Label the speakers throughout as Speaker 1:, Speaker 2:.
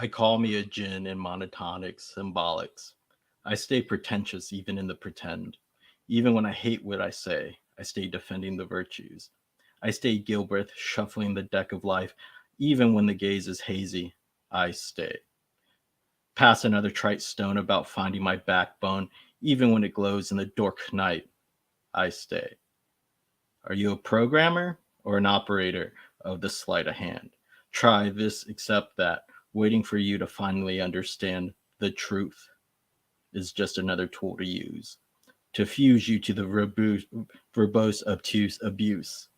Speaker 1: I call me a djinn in monotonic symbolics. I stay pretentious even in the pretend. Even when I hate what I say, I stay defending the virtues. I stay Gilbreth, shuffling the deck of life. Even when the gaze is hazy, I stay. Pass another trite stone about finding my backbone. Even when it glows in the dark night, I stay. Are you a programmer or an operator of the sleight of hand? Try this, accept that, waiting for you to finally understand the truth is just another tool to use to fuse you to the verbose, obtuse abuse.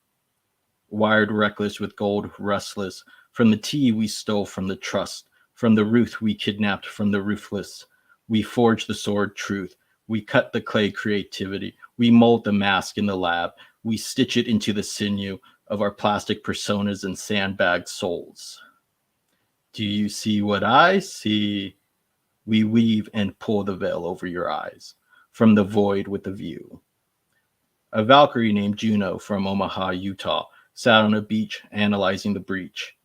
Speaker 1: Wired reckless with gold, restless, from the tea we stole from the trust, from the Ruth we kidnapped from the ruthless. We forge the sword truth. We cut the clay creativity. We mold the mask in the lab. We stitch it into the sinew of our plastic personas and sandbagged souls. Do you see what I see? We weave and pull the veil over your eyes from the void with a view. A Valkyrie named Juno from Omaha, Utah, sat on a beach analyzing the breach.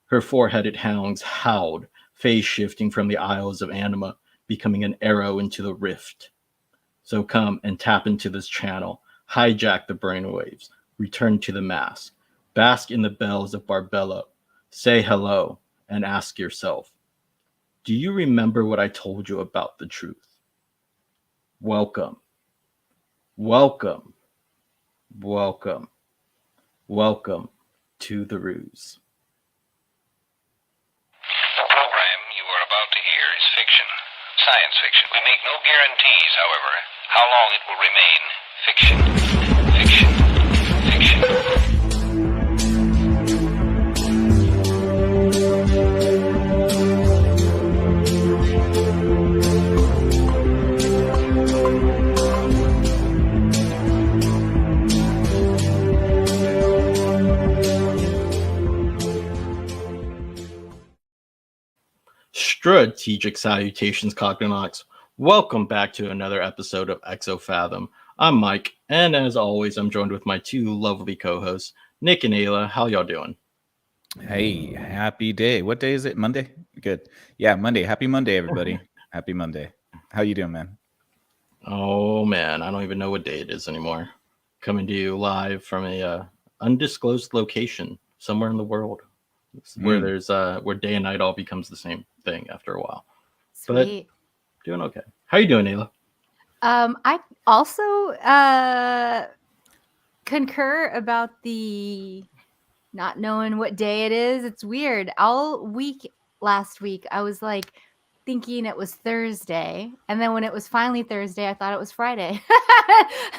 Speaker 1: Her four-headed hounds howled, phase shifting from the Isles of Anima, becoming an arrow into the rift. So come and tap into this channel, hijack the brainwaves, return to the mask, bask in the bells of Barbello, say hello, and ask yourself, do you remember what I told you about the truth? Welcome, welcome, welcome, welcome to the Ruse.
Speaker 2: The program you are about to hear is fiction, science fiction. We make no guarantees, however, how long it will remain fiction, fiction, fiction.
Speaker 1: Strategic salutations, Cognonauts. Welcome back to another episode of Exofathom. I'm Mike, and as always, I'm joined with my two lovely co-hosts, Nick and Ayla. How y'all doing?
Speaker 3: Hey, happy day. What day is it? Monday? Good. Yeah, Monday. Happy Monday, everybody. Happy Monday. How you doing, man?
Speaker 1: Oh man, I don't even know what day it is anymore. Coming to you live from a undisclosed location somewhere in the world, where there's where day and night all becomes the same thing after a while.
Speaker 4: Sweet.
Speaker 1: But doing okay. How you doing, Ayla?
Speaker 4: I also concur about the not knowing what day it is. It's weird. All week last week, I was like thinking it was Thursday. And then when it was finally Thursday, I thought it was Friday.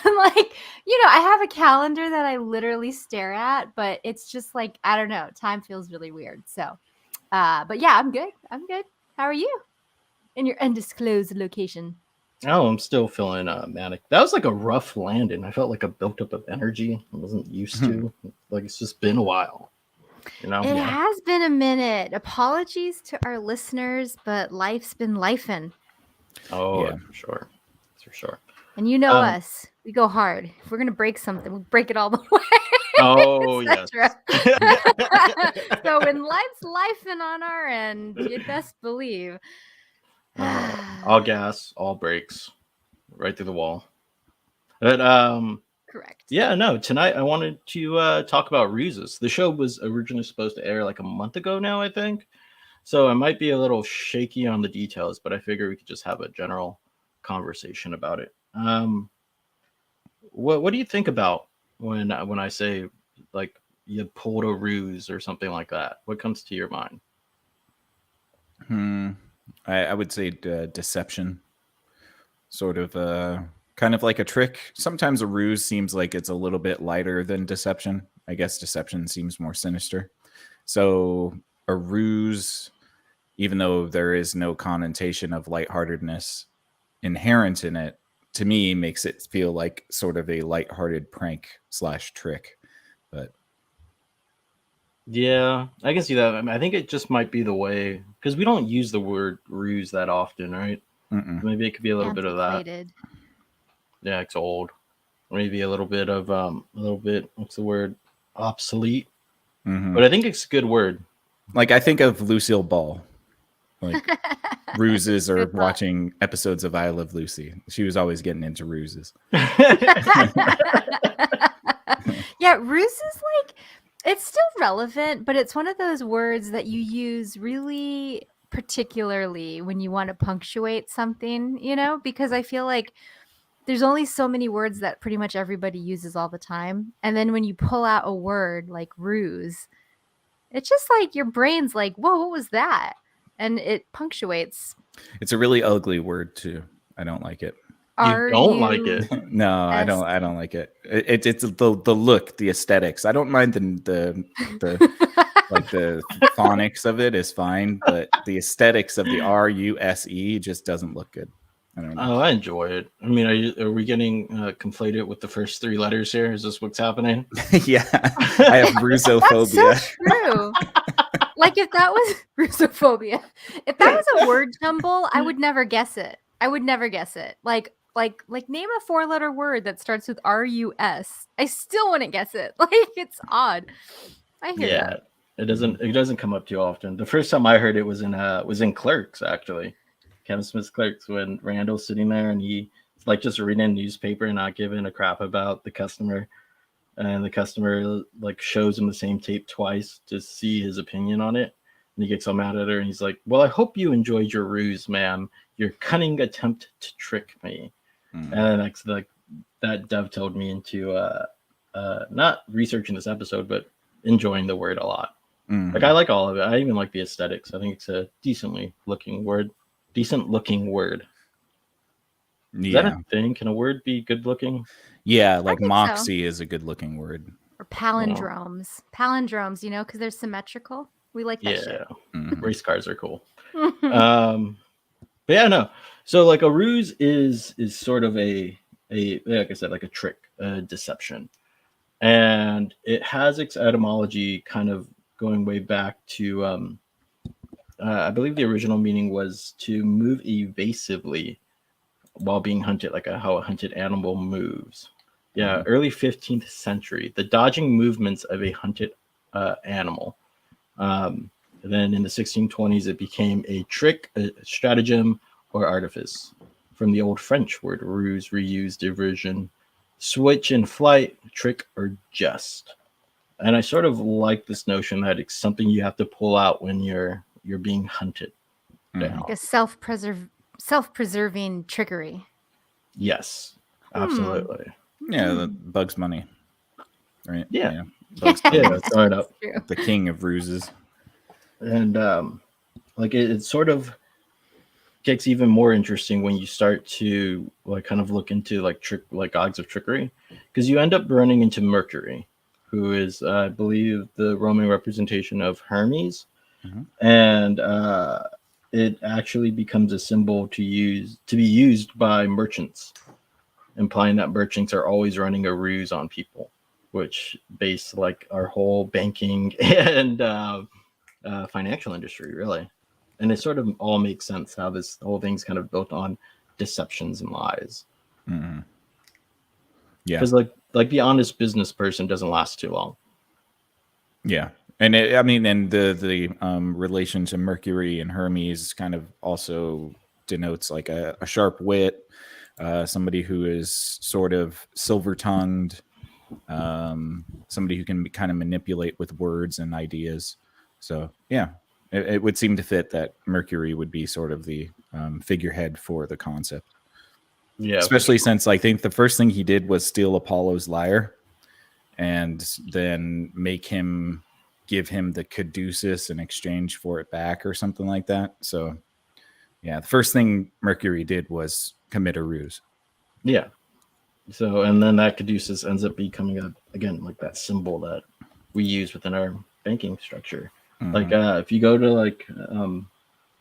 Speaker 4: I'm like, I have a calendar that I literally stare at, but it's just like, I don't know. Time feels really weird. So, but yeah, I'm good. I'm good. How are you in your undisclosed location?
Speaker 1: Oh, I'm still feeling manic. That was like a rough landing. I felt like a buildup of energy I wasn't used to. Like it's just been a while.
Speaker 4: It has been a minute. Apologies to our listeners, but life's been lifing.
Speaker 1: Oh,
Speaker 3: Yeah.
Speaker 1: for sure. For sure.
Speaker 4: And you know us. We go hard. If we're going to break something, we break it all the way.
Speaker 1: Oh, yes.
Speaker 4: So when life's lifing on our end, you'd best believe.
Speaker 1: All gas, all brakes, right through the wall. But
Speaker 4: correct.
Speaker 1: Yeah, no. Tonight I wanted to talk about Ruses. The show was originally supposed to air like a month ago now, I think. So I might be a little shaky on the details, but I figure we could just have a general conversation about it. What do you think about when I say like you pulled a ruse or something like that? What comes to your mind?
Speaker 3: I would say deception, sort of kind of like a trick. Sometimes a ruse seems like it's a little bit lighter than deception. I guess deception seems more sinister. So a ruse, even though there is no connotation of lightheartedness inherent in it, to me makes it feel like sort of a lighthearted prank / trick. But
Speaker 1: yeah, I can see that. I think it just might be the way, because we don't use the word ruse that often, right? Maybe it could be a little bit of that. Yeah, it's old. Maybe a little bit of what's the word? Obsolete. But I think it's a good word.
Speaker 3: Like I think of Lucille Ball. like ruses or
Speaker 4: Good thought.
Speaker 3: watching episodes of I Love Lucy. She was always getting into ruses.
Speaker 4: Yeah, ruse is like, it's still relevant, but it's one of those words that you use really particularly when you want to punctuate something, you know, because I feel like there's only so many words that pretty much everybody uses all the time. And then when you pull out a word like ruse, it's just like your brain's like, whoa, what was that? And it punctuates.
Speaker 3: It's a really ugly word too. I don't like it.
Speaker 1: You don't like it.
Speaker 3: No, I don't. I don't like it. It's the look, the aesthetics. I don't mind the like the phonics of it is fine, but the aesthetics of the RUSE just doesn't look good. I don't know.
Speaker 1: Oh, I enjoy it. I mean, are we getting conflated with the first 3 letters here? Is this what's happening?
Speaker 3: Yeah, I have rusophobia.
Speaker 4: That's so true. Like if that was rusophobia, if that was a word jumble, I would never guess it. I would never guess it. Like name a 4-letter word that starts with RUS. I still wouldn't guess it. Like it's odd. I hear that.
Speaker 1: It doesn't come up too often. The first time I heard it was in Clerks, actually. Kevin Smith's Clerks, when Randall's sitting there and he's like just reading a newspaper and not giving a crap about the customer. And the customer like shows him the same tape twice to see his opinion on it. And he gets so mad at her and he's like, well, I hope you enjoyed your ruse, ma'am. Your cunning attempt to trick me. And then like that dovetailed me into not researching this episode, but enjoying the word a lot. Like I like all of it. I even like the aesthetics. I think it's a decent looking word. Is that a thing? Can a word be good looking?
Speaker 3: Yeah, like
Speaker 4: think so.
Speaker 3: moxie is a good looking word.
Speaker 4: Or palindromes. Palindromes, you know, because they're symmetrical. We like that shit.
Speaker 1: Race cars are cool. But yeah, no. So like a ruse is sort of a like I said, like a trick, a deception. And it has its etymology kind of going way back to I believe the original meaning was to move evasively while being hunted, like how a hunted animal moves. Yeah, early 15th century, the dodging movements of a hunted animal. Then in the 1620s, it became a trick, a stratagem, or artifice. From the old French word ruse, reuse, diversion, switch in flight, trick, or jest. And I sort of like this notion that it's something you have to pull out when you're being hunted down.
Speaker 4: Like a self-preserving trickery.
Speaker 1: Yes, absolutely.
Speaker 3: Yeah, the Bugs Bunny. Right?
Speaker 1: Yeah.
Speaker 3: Bugs Bunny.
Speaker 1: Yeah, throw it up.
Speaker 3: The king of ruses.
Speaker 1: And like it sort of gets even more interesting when you start to like kind of look into like gods of trickery, because you end up running into Mercury, who is I believe the Roman representation of Hermes. And it actually becomes a symbol to be used by merchants, implying that merchants are always running a ruse on people, which base like our whole banking and financial industry, really. And it sort of all makes sense how this whole thing's kind of built on deceptions and lies.
Speaker 3: Yeah,
Speaker 1: because like the honest business person doesn't last too long.
Speaker 3: Yeah. And the relation to Mercury and Hermes kind of also denotes like a sharp wit, somebody who is sort of silver-tongued, somebody who can kind of manipulate with words and ideas. So yeah, it would seem to fit that Mercury would be sort of the figurehead for the concept.
Speaker 1: Yeah,
Speaker 3: especially since I think the first thing he did was steal Apollo's lyre, and then give him the caduceus in exchange for it back or something like that. So yeah, the first thing Mercury did was commit a ruse.
Speaker 1: Yeah. So, and then that caduceus ends up becoming again like that symbol that we use within our banking structure. Like if you go to like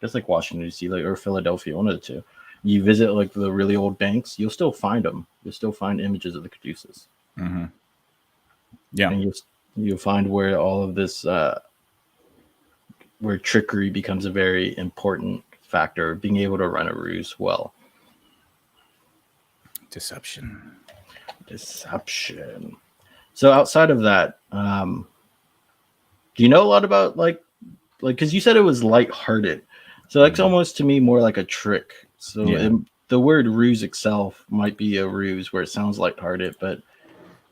Speaker 1: just like Washington D.C. like or Philadelphia, one of the two, you visit like the really old banks, you'll still find them. You'll still find images of the caduceus. Yeah, and you'll find where all of this where trickery becomes a very important factor of being able to run a ruse well.
Speaker 3: Deception.
Speaker 1: So outside of that, do you know a lot about like because you said it was lighthearted? So that's almost to me more like a trick. So
Speaker 3: Yeah.
Speaker 1: the word ruse itself might be a ruse where it sounds lighthearted, but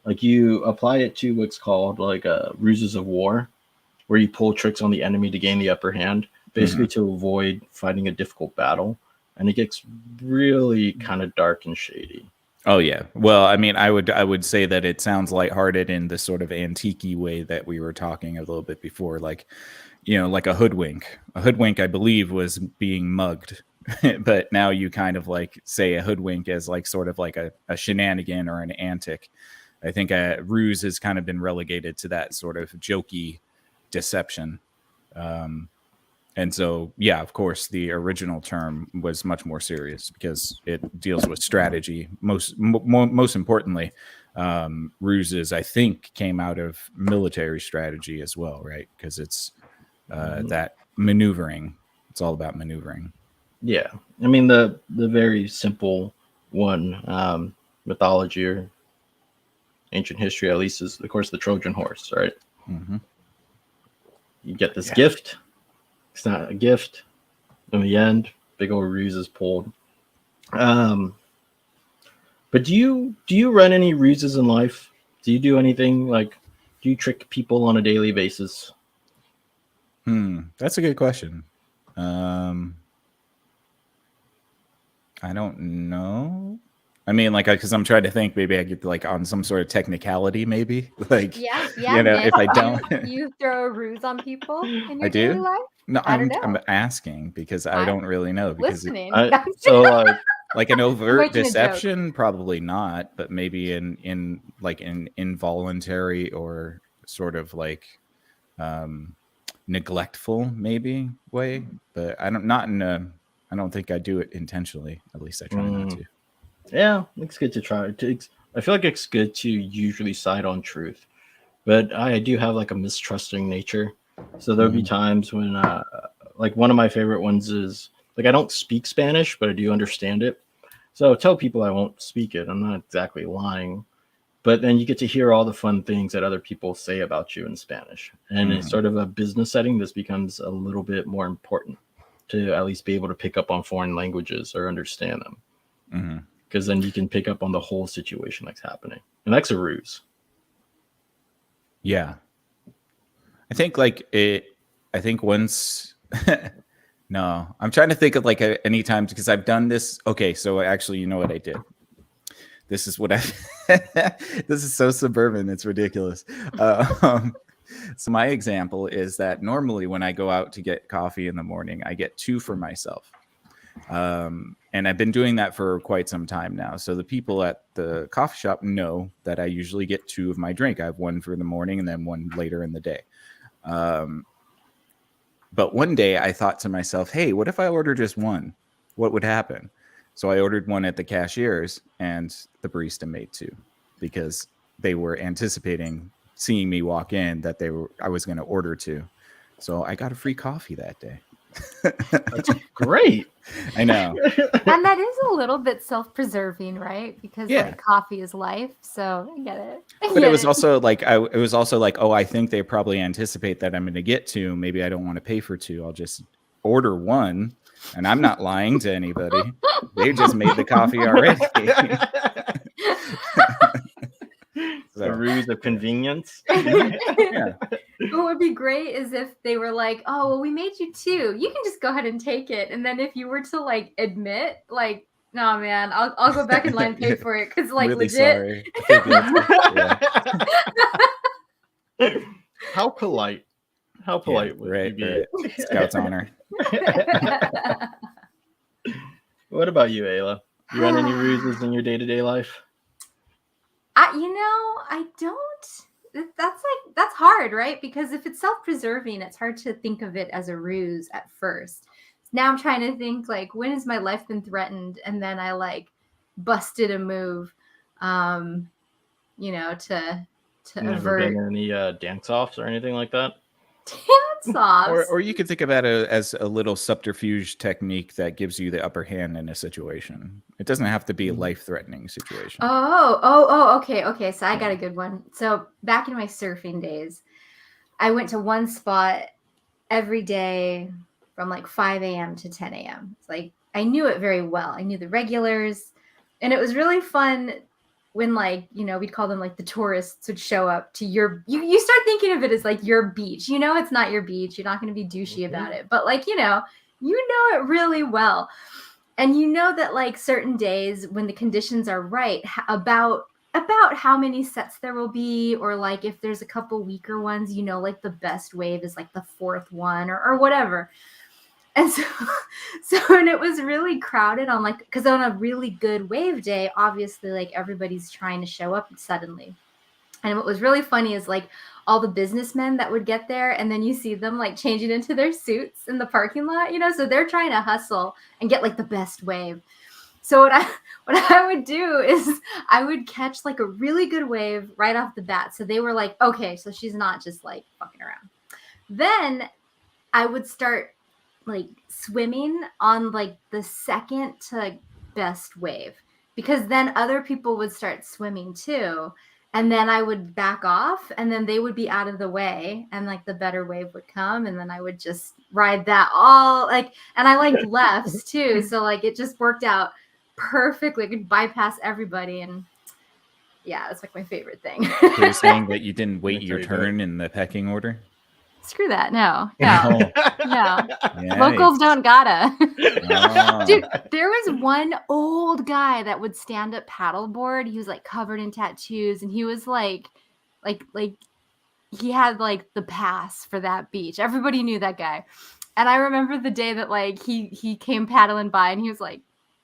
Speaker 1: like you apply it to what's called like ruses of war, where you pull tricks on the enemy to gain the upper hand, basically to avoid fighting a difficult battle. And it gets really kind of dark and shady.
Speaker 3: Oh yeah. Well, I mean, I would say that it sounds lighthearted in the sort of antique way that we were talking a little bit before, like, you know, like a hoodwink. A hoodwink, I believe, was being mugged, but now you kind of like say a hoodwink as like sort of like a shenanigan or an antic. I think a ruse has kind of been relegated to that sort of jokey deception. And so, yeah, of course, the original term was much more serious because it deals with strategy. Most importantly, ruses, I think, came out of military strategy as well, right? Because it's that maneuvering. It's all about maneuvering.
Speaker 1: Yeah, I mean the very simple one, mythology or ancient history at least, is of course the Trojan horse, right?
Speaker 3: Mm-hmm.
Speaker 1: You get this gift. It's not a gift. In the end, big old ruse is pulled. But do you run any ruses in life? Do you do anything like? Do you trick people on a daily basis?
Speaker 3: That's a good question. I don't know. I mean, like, because I'm trying to think, maybe I get like on some sort of technicality, maybe like,
Speaker 4: Yeah,
Speaker 3: you know,
Speaker 4: Nick,
Speaker 3: if I don't,
Speaker 4: you throw a ruse on people in
Speaker 3: I
Speaker 4: your daily
Speaker 3: do.
Speaker 4: life?
Speaker 3: No,
Speaker 4: I don't
Speaker 3: I'm
Speaker 4: know.
Speaker 3: asking because I don't really know because
Speaker 4: Listening.
Speaker 1: So
Speaker 3: like an overt
Speaker 4: making a joke.
Speaker 3: deception, probably not, but maybe in like an involuntary or sort of like neglectful maybe way, but I don't think I do it intentionally. At least I try not to.
Speaker 1: yeah, it's good to try. I feel like it's good to usually side on truth, but I do have like a mistrusting nature. So there'll be times when, like one of my favorite ones is like I don't speak Spanish, but I do understand it. So I'll tell people I won't speak it. I'm not exactly lying, but then you get to hear all the fun things that other people say about you in Spanish. And in sort of a business setting, this becomes a little bit more important to at least be able to pick up on foreign languages or understand them. Because then you can pick up on the whole situation that's happening. And that's a ruse.
Speaker 3: Yeah. I think once no, I'm trying to think of like any times because I've done this. Okay, so actually, you know what I did? This is what I this is so suburban, it's ridiculous. So my example is that normally when I go out to get coffee in the morning, I get 2 for myself. And I've been doing that for quite some time now. So the people at the coffee shop know that I usually get 2 of my drink. I have 1 for the morning and then 1 later in the day. But one day I thought to myself, hey, what if I order just 1? What would happen? So I ordered 1 at the cashier's and the barista made 2 because they were anticipating seeing me walk in that I was going to order 2. So I got a free coffee that day.
Speaker 1: That's great.
Speaker 3: I know.
Speaker 4: And that is a little bit self-preserving, right? Because
Speaker 3: Yeah.
Speaker 4: like coffee is life. So I get it.
Speaker 3: But it was also like oh, I think they probably anticipate that I'm going to get 2. Maybe I don't want to pay for 2. I'll just order 1. And I'm not lying to anybody. They just made the coffee already.
Speaker 1: The ruse of convenience.
Speaker 3: Yeah.
Speaker 4: What would be great is if they were like, oh, well, we made you 2. You can just go ahead and take it. And then if you were to like admit, like, no, man, I'll go back in line and pay for it. Because like
Speaker 3: Really
Speaker 4: legit.
Speaker 3: sorry. I feel guilty. Yeah.
Speaker 1: How polite. How polite would you be?
Speaker 3: Right. Scout's honor.
Speaker 1: What about you, Ayla? You run any ruses in your day-to-day life?
Speaker 4: I don't. That's hard, right? Because if it's self-preserving, it's hard to think of it as a ruse at first. Now I'm trying to think like, when has my life been threatened? And then I like busted a move, to
Speaker 1: Never
Speaker 4: avert
Speaker 1: been any dance-offs or anything like that?
Speaker 4: dance offs.
Speaker 3: Or you could think about it as a little subterfuge technique that gives you the upper hand in a situation. It doesn't have to be a life-threatening situation.
Speaker 4: Okay. So I got a good one. So back in my surfing days, I went to one spot every day from like 5 a.m. to 10 a.m. It's like I knew it very well. I knew the regulars, and it was really fun when, like, you know, we'd call them like the tourists would show up to you start thinking of it as like your beach. You know, it's not your beach. You're not going to be douchey about it, but like, you know it really well. And you know that like certain days when the conditions are right, about how many sets there will be, or like if there's a couple weaker ones, you know, like the best wave is like the fourth one or whatever. And so and it was really crowded on like, because on a really good wave day, obviously like everybody's trying to show up suddenly. And what was really funny is like all the businessmen that would get there, and then you see them like changing into their suits in the parking lot, you know, so they're trying to hustle and get like the best wave. So what I would do is I would catch like a really good wave right off the bat. So they were like, okay, so she's not just like fucking around. Then I would start like swimming on like the second to best wave, because then other people would start swimming too. And then I would back off, and then they would be out of the way, and like the better wave would come, and then I would just ride that all like, and I liked lefts too. So like it just worked out perfectly. I could bypass everybody, and yeah, it's like my favorite thing.
Speaker 3: So you're saying that you didn't wait
Speaker 1: That's
Speaker 3: your
Speaker 1: very
Speaker 3: turn in the pecking order?
Speaker 4: Screw that. No.
Speaker 3: Oh,
Speaker 4: No. Locals don't gotta.
Speaker 3: Oh.
Speaker 4: Dude, there was one old guy that would stand up paddleboard. He was like covered in tattoos, and he was like he had like the pass for that beach. Everybody knew that guy. And I remember the day that like he came paddling by, and he was like,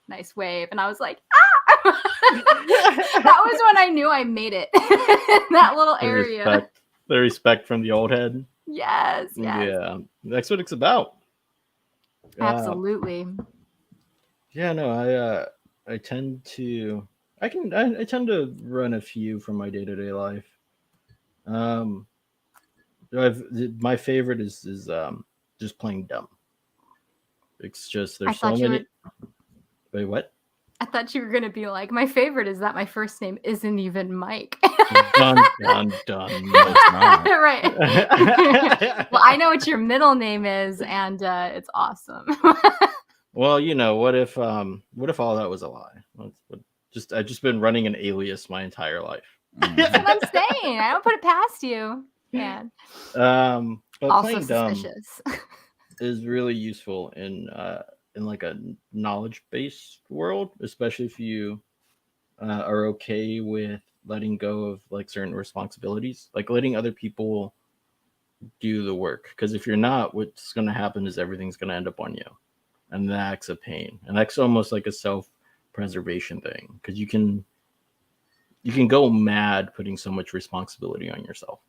Speaker 4: nice wave. And I was like, ah! That was when I knew I made it. That little area.
Speaker 1: The respect from the old head.
Speaker 4: Yes.
Speaker 1: Yeah, that's what it's about.
Speaker 4: Absolutely.
Speaker 1: Yeah, no, I tend to I tend to run a few from my day-to-day life. My favorite is just playing dumb. It's just there's so many. Wait, what?
Speaker 4: I thought you were gonna be like, my favorite is that my first name isn't even Mike.
Speaker 1: Dun dun dun.
Speaker 3: No, it's not.
Speaker 4: Right. Well, I know what your middle name is, and it's awesome.
Speaker 1: Well, you know, what if all that was a lie? I've just been running an alias my entire life.
Speaker 4: That's what I'm saying. I don't put it past you, man.
Speaker 1: But
Speaker 4: Also
Speaker 1: playing dumb
Speaker 4: suspicious.
Speaker 1: is really useful in like a knowledge-based world, especially if you are okay with letting go of like certain responsibilities, like letting other people do the work. Because if you're not, what's going to happen is everything's going to end up on you, and that's a pain. And that's almost like a self-preservation thing, because you can go mad putting so much responsibility on yourself.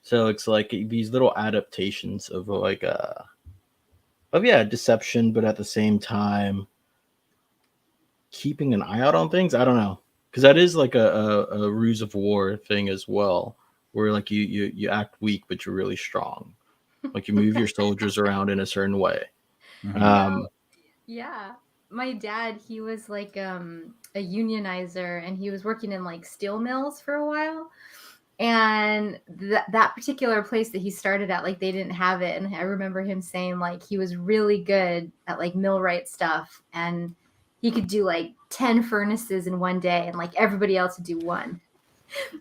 Speaker 1: So it's like these little adaptations of like deception, but at the same time keeping an eye out on things. I don't know, because that is like a ruse of war thing as well, where like you act weak but you're really strong, like you move your soldiers around in a certain way.
Speaker 3: Mhm.
Speaker 4: Yeah, my dad, he was like a unionizer, and he was working in like steel mills for a while. And that particular place that he started at, like they didn't have it. And I remember him saying like he was really good at like millwright stuff, and he could do like 10 furnaces in one day, and like everybody else would do one.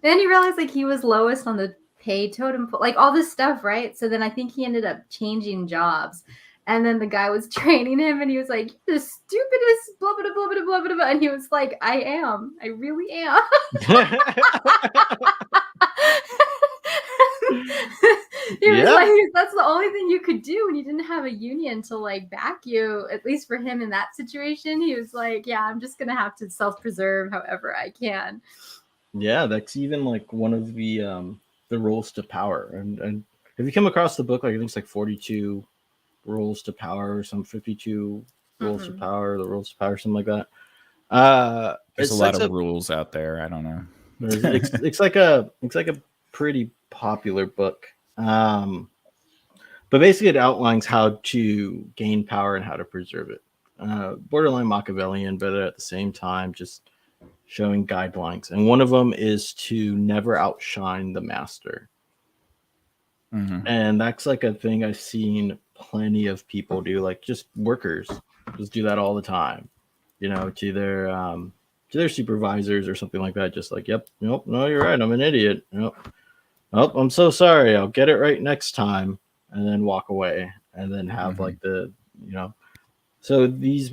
Speaker 4: Then he realized like he was lowest on the pay totem pole, like all this stuff, right? So then I think he ended up changing jobs. And then the guy was training him, and he was like, "You're the stupidest, blah, blah, blah, blah, blah, blah, blah." And he was like, I really am. He was like, that's the only thing you could do when you didn't have a union to like back you, at least for him in that situation. He was like, yeah, I'm just gonna have to self-preserve however I can.
Speaker 1: Yeah, that's even like one of the rules to power. And have you come across the book? Like I think it's like 42 rules to power, or some 52 rules to power, the rules to power, something like that.
Speaker 3: There's a lot of rules out there. I don't know.
Speaker 1: It's like a pretty popular book. But basically it outlines how to gain power and how to preserve it. Borderline Machiavellian, but at the same time just showing guidelines. And one of them is to never outshine the master.
Speaker 3: Mm-hmm.
Speaker 1: And that's like a thing I've seen plenty of people do, like just workers just do that all the time, to their supervisors or something like that. Just like, yep, nope, no, you're right, I'm an idiot. Nope. Oh, I'm so sorry. I'll get it right next time, and then walk away, and then have
Speaker 3: Mhm.
Speaker 1: like So these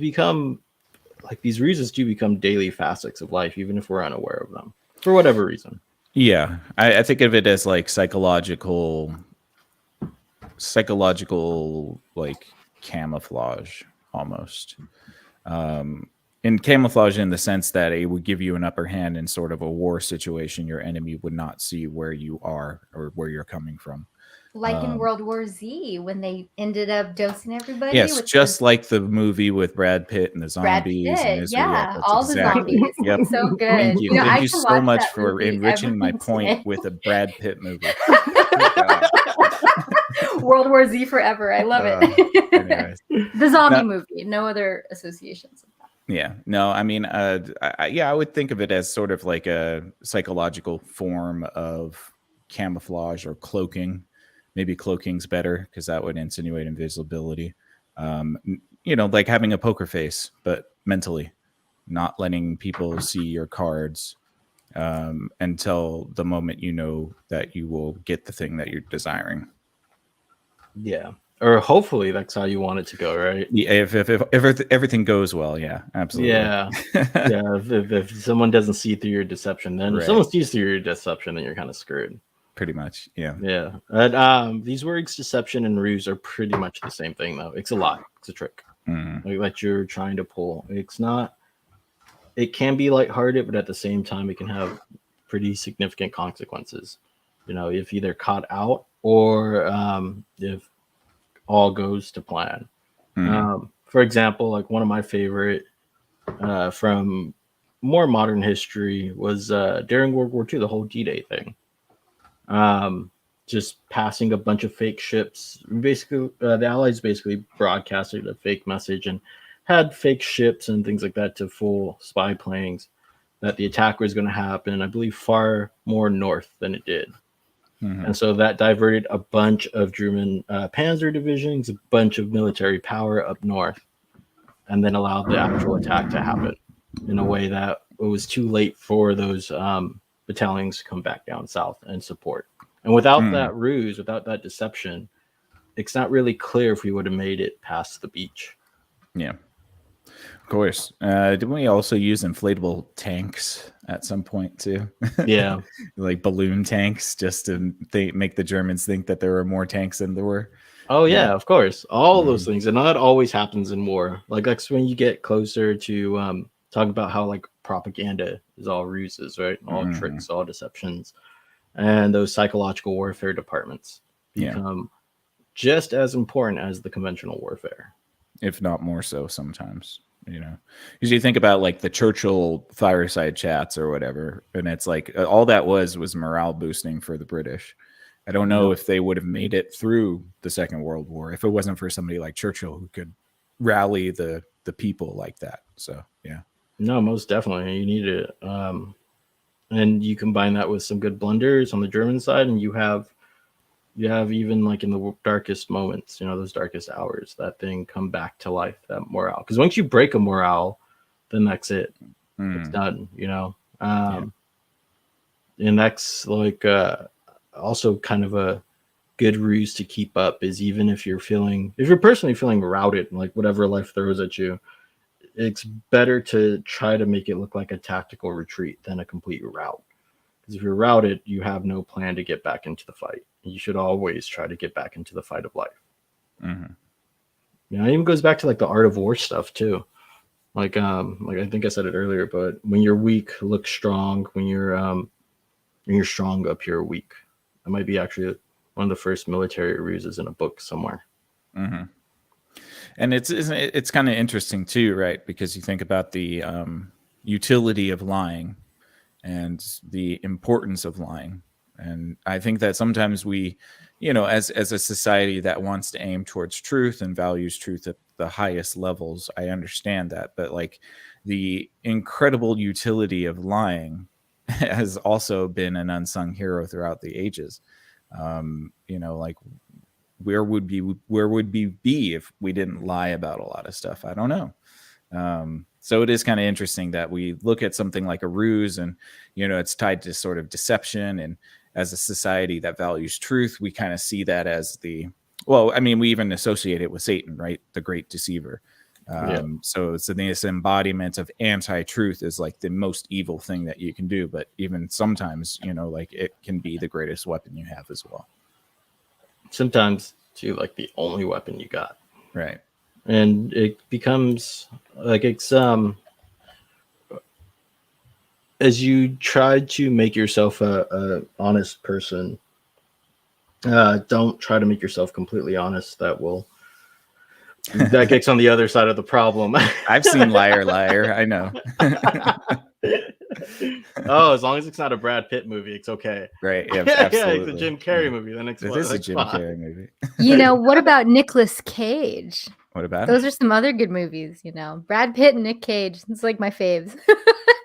Speaker 1: ruses do become daily facets of life, even if we're unaware of them for whatever reason.
Speaker 3: Yeah, I think of it as like psychological like camouflage almost. In camouflage in the sense that it would give you an upper hand in sort of a war situation. Your enemy would not see where you are or where you're coming from.
Speaker 4: Like in World War Z, when they ended up dosing everybody.
Speaker 3: Yes,
Speaker 4: with
Speaker 3: just like the movie with Brad Pitt and the
Speaker 4: Brad
Speaker 3: zombies
Speaker 4: Pitt.
Speaker 3: and Israel.
Speaker 4: Yeah,
Speaker 3: That's
Speaker 4: all
Speaker 3: exactly.
Speaker 4: the zombies.
Speaker 3: Yep.
Speaker 4: So good.
Speaker 3: Thank you.
Speaker 4: I
Speaker 3: Thank you
Speaker 4: can
Speaker 3: so
Speaker 4: watch
Speaker 3: much
Speaker 4: that
Speaker 3: for
Speaker 4: movie
Speaker 3: enriching my
Speaker 4: every
Speaker 3: point
Speaker 4: day.
Speaker 3: with a Brad Pitt movie.
Speaker 4: World War Z forever. I love it.
Speaker 3: Anyways.
Speaker 4: The zombie movie. No other associations with that.
Speaker 3: Yeah, no, I mean, I would think of it as sort of like a psychological form of camouflage or cloaking. Maybe cloaking's better because that would insinuate invisibility. Like having a poker face, but mentally, not letting people see your cards until the moment you know that you will get the thing that you're desiring.
Speaker 1: Yeah. Or hopefully that's how you want it to go, right?
Speaker 3: Yeah, if everything goes well, yeah, absolutely.
Speaker 1: Yeah. Yeah. If someone doesn't see through your deception, then if someone sees through your deception, then you're kind of screwed.
Speaker 3: Pretty much, yeah.
Speaker 1: Yeah. And these words, deception and ruse, are pretty much the same thing, though. It's a lie. It's a trick. Like that you're trying to pull. It's not. It can be lighthearted, but at the same time, it can have pretty significant consequences. If either caught out or if all goes to plan. For example, like one of my favorite from more modern history was during World War II, the whole D-Day thing. Just passing a bunch of fake ships. Basically, the Allies basically broadcasted a fake message and had fake ships and things like that to fool spy planes that the attack was going to happen, I believe, far more north than it did. And so that diverted a bunch of German panzer divisions, a bunch of military power up north, and then allowed the actual attack to happen in a way that it was too late for those battalions to come back down south and support. And without that ruse, without that deception, it's not really clear if we would have made it past the beach.
Speaker 3: Yeah. Of course. Didn't we also use inflatable tanks at some point too?
Speaker 1: Yeah.
Speaker 3: Like balloon tanks, just to make the Germans think that there were more tanks than there were.
Speaker 1: Oh, yeah, of course. All those things. And that always happens in war. Like that's when you get closer to talk about how like propaganda is all ruses, right? All tricks, all deceptions. And those psychological warfare departments become just as important as the conventional warfare.
Speaker 3: If not more so sometimes. Because you think about like the Churchill fireside chats or whatever, and it's like all that was morale boosting for the British. I don't know if they would have made it through the Second World War if it wasn't for somebody like Churchill who could rally the people like that. So yeah,
Speaker 1: no, most definitely you need it, and you combine that with some good blunders on the German side, and you have even like in the darkest moments, those darkest hours, that thing come back to life, that morale. Because once you break a morale, then that's it. It's done, And that's like also kind of a good ruse to keep up is even if you're personally feeling routed, like whatever life throws at you, it's better to try to make it look like a tactical retreat than a complete rout. Because if you're routed, you have no plan to get back into the fight. You should always try to get back into the fight of life. It even goes back to like the art of war stuff too. Like I think I said it earlier, but when you're weak, look strong. When you're strong, appear weak. That might be actually one of the first military ruses in a book somewhere.
Speaker 3: And it's kind of interesting too, right? Because you think about the utility of lying and the importance of lying. And I think that sometimes we, as a society that wants to aim towards truth and values truth at the highest levels, I understand that. But like the incredible utility of lying has also been an unsung hero throughout the ages. Like where would we be if we didn't lie about a lot of stuff? I don't know. So it is kind of interesting that we look at something like a ruse, and it's tied to sort of deception, and as a society that values truth, we kind of see that as we even associate it with Satan, right? The great deceiver. So it's this embodiment of anti-truth is like the most evil thing that you can do, but even sometimes like it can be the greatest weapon you have as well.
Speaker 1: Sometimes too, like the only weapon you got.
Speaker 3: Right.
Speaker 1: And it becomes like it's as you try to make yourself a honest person, don't try to make yourself completely honest. That gets on the other side of the problem.
Speaker 3: I've seen Liar Liar. I know.
Speaker 1: Oh, as long as it's not a Brad Pitt movie, it's okay.
Speaker 3: Right. Yeah, absolutely.
Speaker 1: Yeah, it's a Jim Carrey movie. Then it's
Speaker 3: a Jim Carrey movie.
Speaker 4: What about Nicolas Cage?
Speaker 3: What about
Speaker 4: Those are some other good movies, Brad Pitt and Nick Cage. It's like my faves.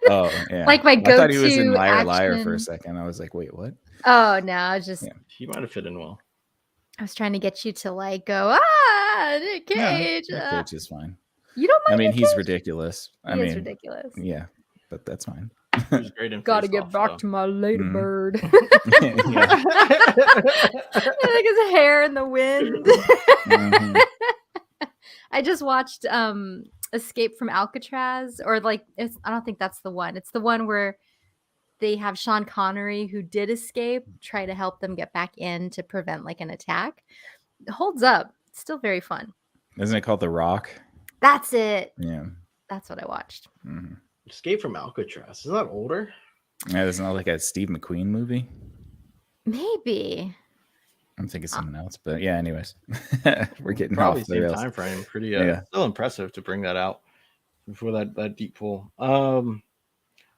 Speaker 3: Oh, yeah.
Speaker 4: Like my go-to
Speaker 3: I thought he was in Liar
Speaker 4: action.
Speaker 3: Liar for a second. I was like, wait, what?
Speaker 4: Oh, no, I was just...
Speaker 3: Yeah.
Speaker 1: He might have fit in well.
Speaker 4: I was trying to get you to like go, Nick Cage.
Speaker 3: Nick Cage is fine.
Speaker 4: You don't mind Nick
Speaker 3: he's
Speaker 4: Cage?
Speaker 3: ridiculous.
Speaker 4: He is ridiculous.
Speaker 3: Yeah, but that's fine.
Speaker 1: He was great in
Speaker 4: Gotta get back to my ladybird.
Speaker 3: Yeah.
Speaker 4: Like his hair in the wind. I just watched Escape from Alcatraz, or like I don't think that's the one. It's the one where they have Sean Connery, who did escape, try to help them get back in to prevent like an attack. It holds up. It's still very fun.
Speaker 3: Isn't it called The Rock?
Speaker 4: That's it.
Speaker 3: Yeah.
Speaker 4: That's what I watched.
Speaker 3: Mm-hmm.
Speaker 1: Escape from Alcatraz. Isn't that older?
Speaker 3: Yeah, isn't that like a Steve McQueen movie?
Speaker 4: Maybe.
Speaker 3: I'm thinking something else, but yeah. Anyways, we're getting
Speaker 1: Probably
Speaker 3: off the
Speaker 1: same
Speaker 3: rails.
Speaker 1: time frame. Pretty
Speaker 3: Yeah.
Speaker 1: still impressive to bring that out before that deep pool.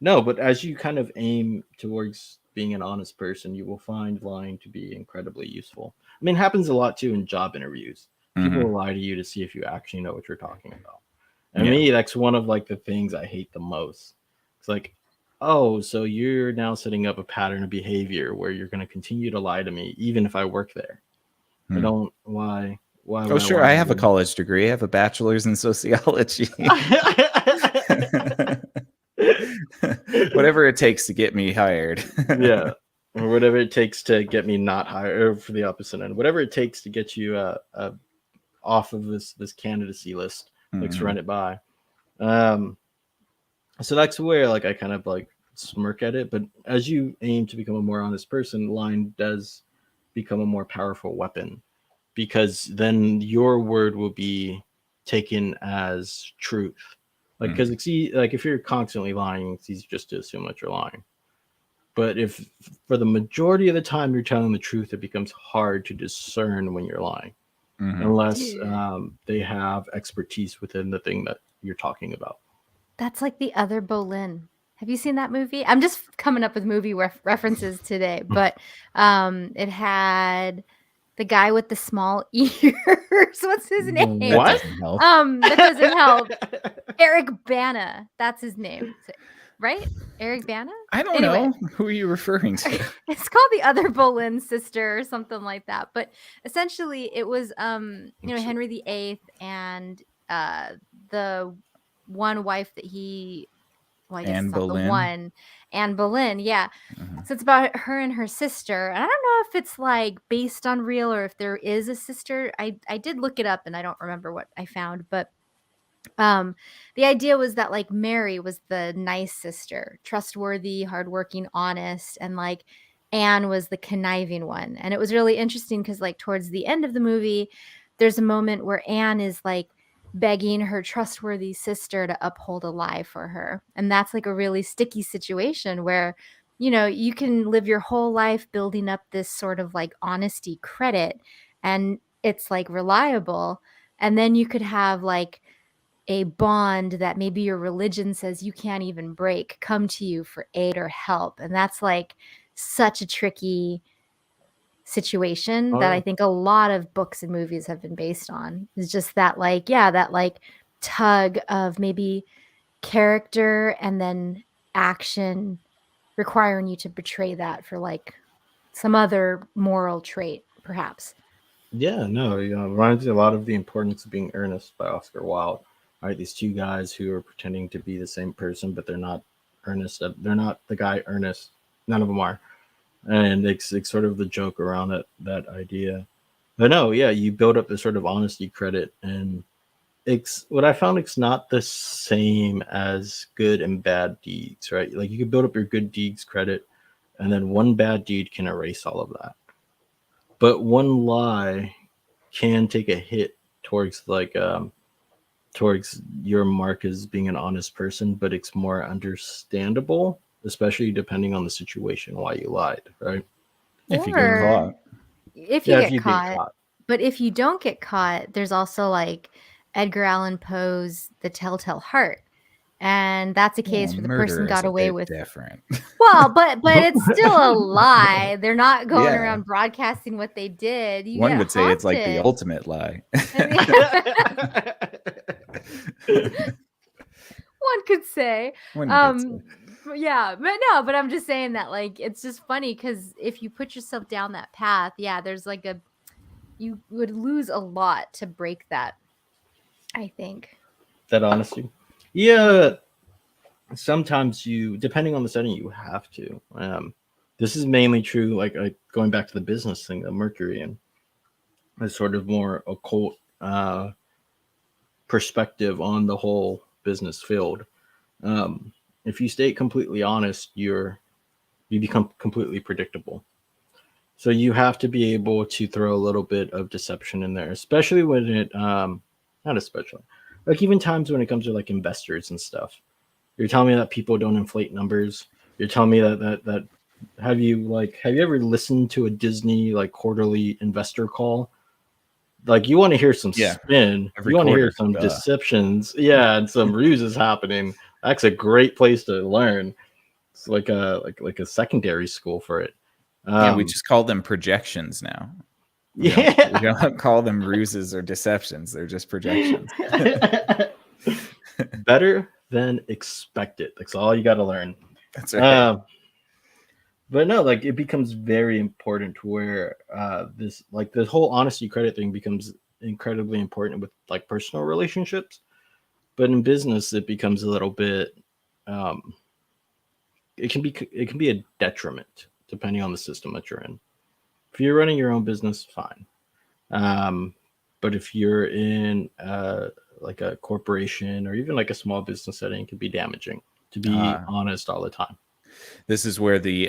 Speaker 1: No, but as you kind of aim towards being an honest person, you will find lying to be incredibly useful. I mean, it happens a lot too in job interviews. People will lie to you to see if you actually know what you're talking about. And me, that's one of like the things I hate the most. It's like, oh, so you're now setting up a pattern of behavior where you're going to continue to lie to me, even if I work there. I don't. Why?
Speaker 3: Oh, sure. I have a college degree. I have a bachelor's in sociology. Whatever it takes to get me hired.
Speaker 1: Yeah. Or whatever it takes to get me not hired, or for the opposite end. Whatever it takes to get you off of this candidacy list. Let's run it by. So that's where like I kind of like smirk at it. But as you aim to become a more honest person, lying does become a more powerful weapon, because then your word will be taken as truth. Like, because it's like if you're constantly lying, it's easy just to assume that you're lying. But if for the majority of the time you're telling the truth, it becomes hard to discern when you're lying, unless they have expertise within the thing that you're talking about.
Speaker 4: That's like The Other Boleyn. Have you seen that movie? I'm just coming up with movie references today, but it had the guy with the small ears. What's his name?
Speaker 1: What?
Speaker 4: That doesn't help. Eric Bana. That's his name. Right? Eric Bana?
Speaker 3: I don't know. Who are you referring to?
Speaker 4: It's called The Other Boleyn Sister or something like that. But essentially it was Henry VIII and the one wife that he
Speaker 3: Anne Boleyn.
Speaker 4: Anne Boleyn, yeah. So it's about her and her sister. And I don't know if it's like based on real or if there is a sister. I did look it up and I don't remember what I found, but the idea was that like Mary was the nice sister, trustworthy, hardworking, honest, and like Anne was the conniving one. And it was really interesting because like towards the end of the movie, there's a moment where Anne is like begging her trustworthy sister to uphold a lie for her. And that's like a really sticky situation where, you can live your whole life building up this sort of like honesty credit and it's like reliable. And then you could have like a bond that maybe your religion says you can't even break come to you for aid or help. And that's like such a tricky situation that I think a lot of books and movies have been based on. It's just that like, that like tug of maybe character and then action requiring you to betray that for like some other moral trait, perhaps.
Speaker 1: Yeah, no, reminds me a lot of The Importance of Being Earnest by Oscar Wilde. Right, these two guys who are pretending to be the same person, but they're not Ernest. They're not the guy Ernest. None of them are, and it's sort of the joke around that idea. But no, yeah, you build up this sort of honesty credit, and it's what I found. It's not the same as good and bad deeds, right? Like you can build up your good deeds credit, and then one bad deed can erase all of that. But one lie can take a hit towards towards your mark as being an honest person, but it's more understandable, especially depending on the situation why you lied, right?
Speaker 3: If you get
Speaker 4: Or
Speaker 3: caught.
Speaker 4: if you
Speaker 1: Yeah, if
Speaker 4: get
Speaker 1: you get
Speaker 4: caught.
Speaker 1: caught.
Speaker 4: But if you don't get caught, there's also like Edgar Allan Poe's The Telltale Heart. And that's a
Speaker 3: Well,
Speaker 4: case where the person
Speaker 3: murder is
Speaker 4: got
Speaker 3: a
Speaker 4: away
Speaker 3: bit
Speaker 4: with
Speaker 3: different.
Speaker 4: well, but it's still a lie. They're not going
Speaker 3: Yeah.
Speaker 4: around broadcasting what they did. You
Speaker 3: One
Speaker 4: get
Speaker 3: would say it's like the
Speaker 4: haunted.
Speaker 3: ultimate lie.
Speaker 4: One could say.
Speaker 3: One could say.
Speaker 4: Yeah, but no, but I'm just saying that like it's just funny because if you put yourself down that path, yeah, there's like you would lose a lot to break that, I think.
Speaker 1: That honesty. Yeah, sometimes you, depending on the setting, you have to. This is mainly true, like going back to the business thing, the Mercury and a sort of more occult perspective on the whole business field. Um, if you stay completely honest, you become completely predictable. So you have to be able to throw a little bit of deception in there, especially when not especially, like even times when it comes to like investors and stuff. You're telling me that people don't inflate numbers. You're telling me that have you ever listened to a Disney like quarterly investor call? Like you want to hear some
Speaker 3: Yeah,
Speaker 1: spin,
Speaker 3: every
Speaker 1: you want to hear
Speaker 3: quarter,
Speaker 1: some
Speaker 3: duh.
Speaker 1: deceptions, yeah, and some ruses happening. That's a great place to learn. It's like a secondary school for it.
Speaker 3: Yeah, we just call them projections now. We don't call them ruses or deceptions. They're just projections.
Speaker 1: Better than expected. That's all you got to learn.
Speaker 3: That's right.
Speaker 1: But no, like it becomes very important where this like the whole honesty credit thing becomes incredibly important with like personal relationships. But in business, it becomes a little bit. Um, it can be a detriment depending on the system that you're in. If you're running your own business, fine. Um, but if you're in like a corporation or even like a small business setting, it can be damaging to be honest all the time.
Speaker 3: This is where the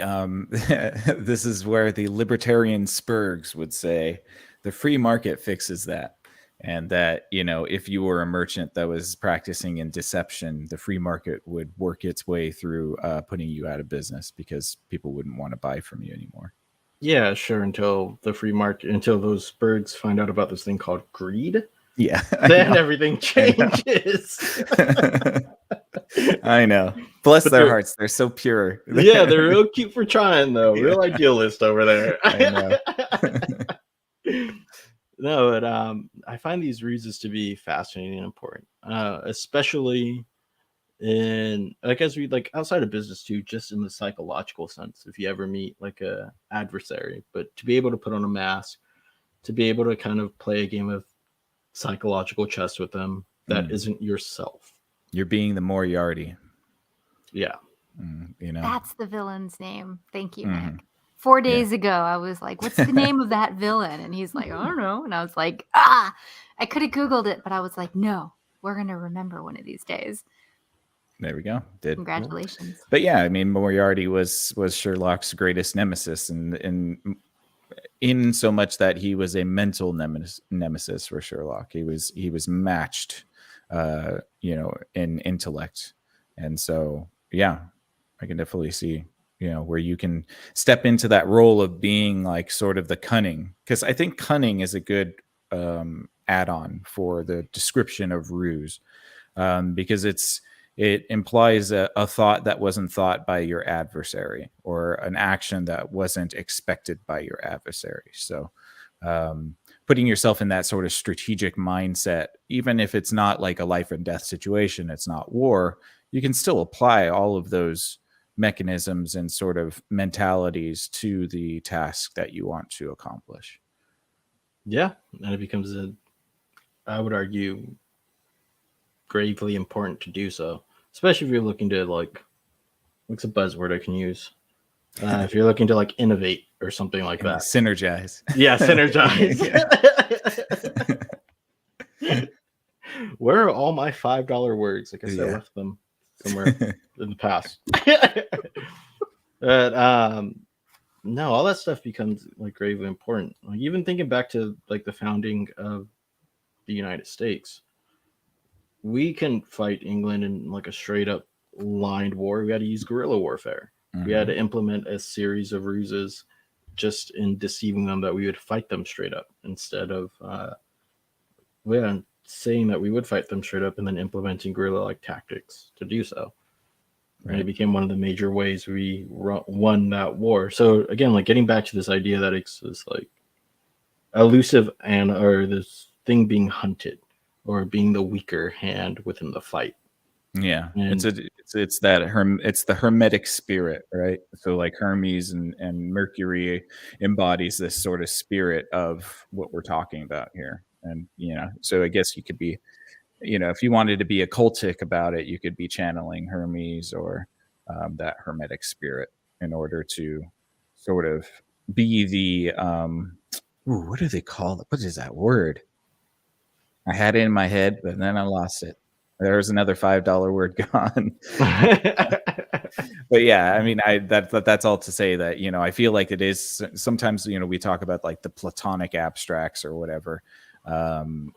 Speaker 3: this is where the libertarian Spurgs would say the free market fixes that. And that, if you were a merchant that was practicing in deception, the free market would work its way through putting you out of business because people wouldn't want to buy from you anymore.
Speaker 1: Yeah, sure. Until the free market, until those Spurgs find out about this thing called greed,
Speaker 3: Yeah.
Speaker 1: then everything changes.
Speaker 3: I know. Bless
Speaker 1: But
Speaker 3: their hearts. They're so pure.
Speaker 1: Yeah, they're real cute for trying, though. Real idealist over there.
Speaker 3: I know.
Speaker 1: No, but I find these ruses to be fascinating and important, especially in like as we like outside of business too, just in the psychological sense. If you ever meet like a adversary, but to be able to put on a mask, to be able to kind of play a game of psychological chess with them that isn't yourself.
Speaker 3: You're being the Moriarty.
Speaker 1: Yeah.
Speaker 4: That's the villain's name. Thank you, Nick. 4 days ago, I was like, what's the name of that villain? And he's like, I don't know. And I was like, I could have Googled it, but I was like, no, we're going to remember one of these days.
Speaker 3: There we go.
Speaker 4: Congratulations.
Speaker 3: But yeah, I mean, Moriarty was Sherlock's greatest nemesis, and in so much that he was a mental nemesis for Sherlock. He was matched, in intellect, and so yeah, I can definitely see where you can step into that role of being like sort of the cunning, because I think cunning is a good add-on for the description of ruse, because it implies a thought that wasn't thought by your adversary, or an action that wasn't expected by your adversary. So putting yourself in that sort of strategic mindset, even if it's not like a life and death situation, it's not war, you can still apply all of those mechanisms and sort of mentalities to the task that you want to accomplish.
Speaker 1: Yeah, and it becomes I would argue, gravely important to do so, especially if you're looking to like, what's a buzzword I can use? If you're looking to like innovate or something like
Speaker 3: And
Speaker 1: that.
Speaker 3: synergize.
Speaker 1: Yeah, synergize. Where are all my $5 words? I guess I
Speaker 3: Yeah.
Speaker 1: left them somewhere in the past. But no, all that stuff becomes like gravely important. Like even thinking back to like the founding of the United States, we can fight England in like a straight up lined war. We had to use guerrilla warfare. We had to implement a series of ruses just in deceiving them that we would fight them straight up instead of saying that we would fight them straight up and then implementing guerrilla like tactics to do so. Right. And it became one of the major ways we won that war. So again, like getting back to this idea that it's this like elusive and or this thing being hunted or being the weaker hand within the fight.
Speaker 3: Yeah,
Speaker 1: And
Speaker 3: it's the hermetic spirit, right? So like Hermes and Mercury embodies this sort of spirit of what we're talking about here. And so I guess you could be, if you wanted to be occultic about it, you could be channeling Hermes or that hermetic spirit in order to sort of be the what do they call it? What is that word? I had it in my head, but then I lost it. There's another $5 word gone. But yeah, I mean, that's all to say that, I feel like it is sometimes, we talk about like the Platonic abstracts or whatever,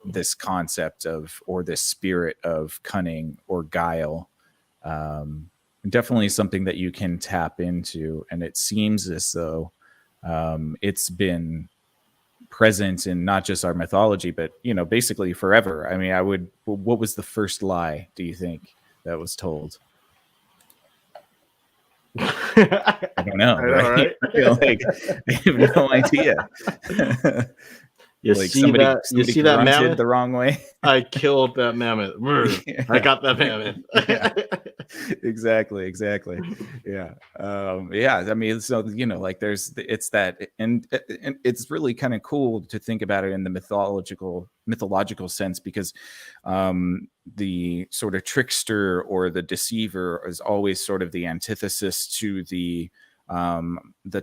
Speaker 3: this concept of, or this spirit of cunning or guile, definitely something that you can tap into. And it seems as though it's been present in not just our mythology, but basically forever. I mean, what was the first lie, do you think, that was told? I don't know, right? I feel like I have no idea.
Speaker 1: You
Speaker 3: like
Speaker 1: see
Speaker 3: somebody
Speaker 1: that mammoth
Speaker 3: the wrong way.
Speaker 1: I killed that mammoth. Yeah. I got that mammoth.
Speaker 3: Yeah. Exactly. Yeah. I mean, so like it's that, and it's really kind of cool to think about it in the mythological sense, because the sort of trickster or the deceiver is always sort of the antithesis to the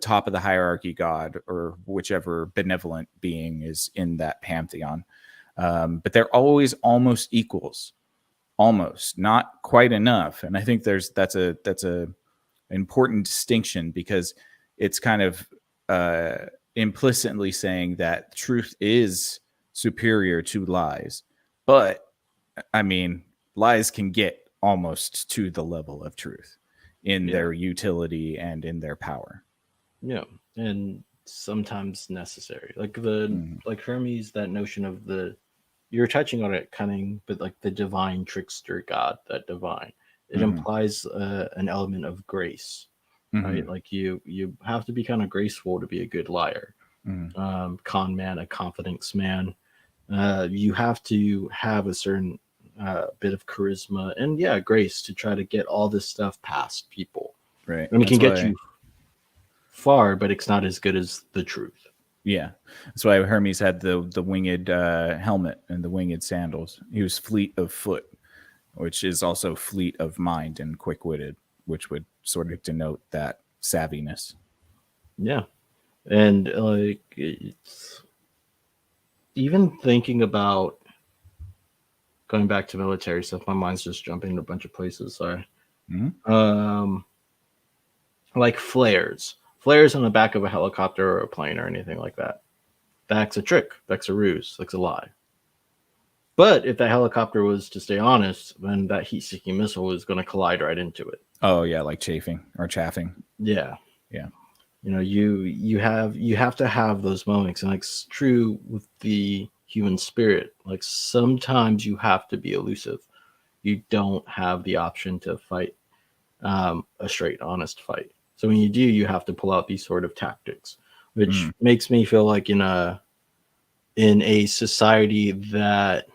Speaker 3: top of the hierarchy god, or whichever benevolent being is in that pantheon. But they're always almost equals, almost, not quite enough. And I think that's a important distinction, because it's kind of implicitly saying that truth is superior to lies. But I mean, lies can get almost to the level of truth in their utility and in their power.
Speaker 1: Yeah, and sometimes necessary. Like like Hermes, that notion of you're touching on it, cunning, but like the divine trickster god, that divine, it implies an element of grace, right? Like you have to be kind of graceful to be a good liar, con man, a confidence man. You have to have a certain bit of charisma and grace to try to get all this stuff past people,
Speaker 3: right?
Speaker 1: And it can get you far, but it's not as good as the truth.
Speaker 3: Yeah, that's why Hermes had the winged helmet and the winged sandals. He was fleet of foot, which is also fleet of mind and quick-witted, which would sort of denote that savviness.
Speaker 1: Yeah, and like it's even thinking about going back to military stuff. My mind's just jumping to a bunch of places. Sorry. Like flares on the back of a helicopter or a plane or anything like that. That's a trick. That's a ruse. That's a lie. But if that helicopter was to stay honest, then that heat-seeking missile was going to collide right into it.
Speaker 3: Oh yeah, like chaffing.
Speaker 1: Yeah.
Speaker 3: Yeah.
Speaker 1: You have to have those moments, and it's true with the human spirit. Like sometimes you have to be elusive. You don't have the option to fight a straight, honest fight. So when you do, you have to pull out these sort of tactics, which makes me feel like in a society that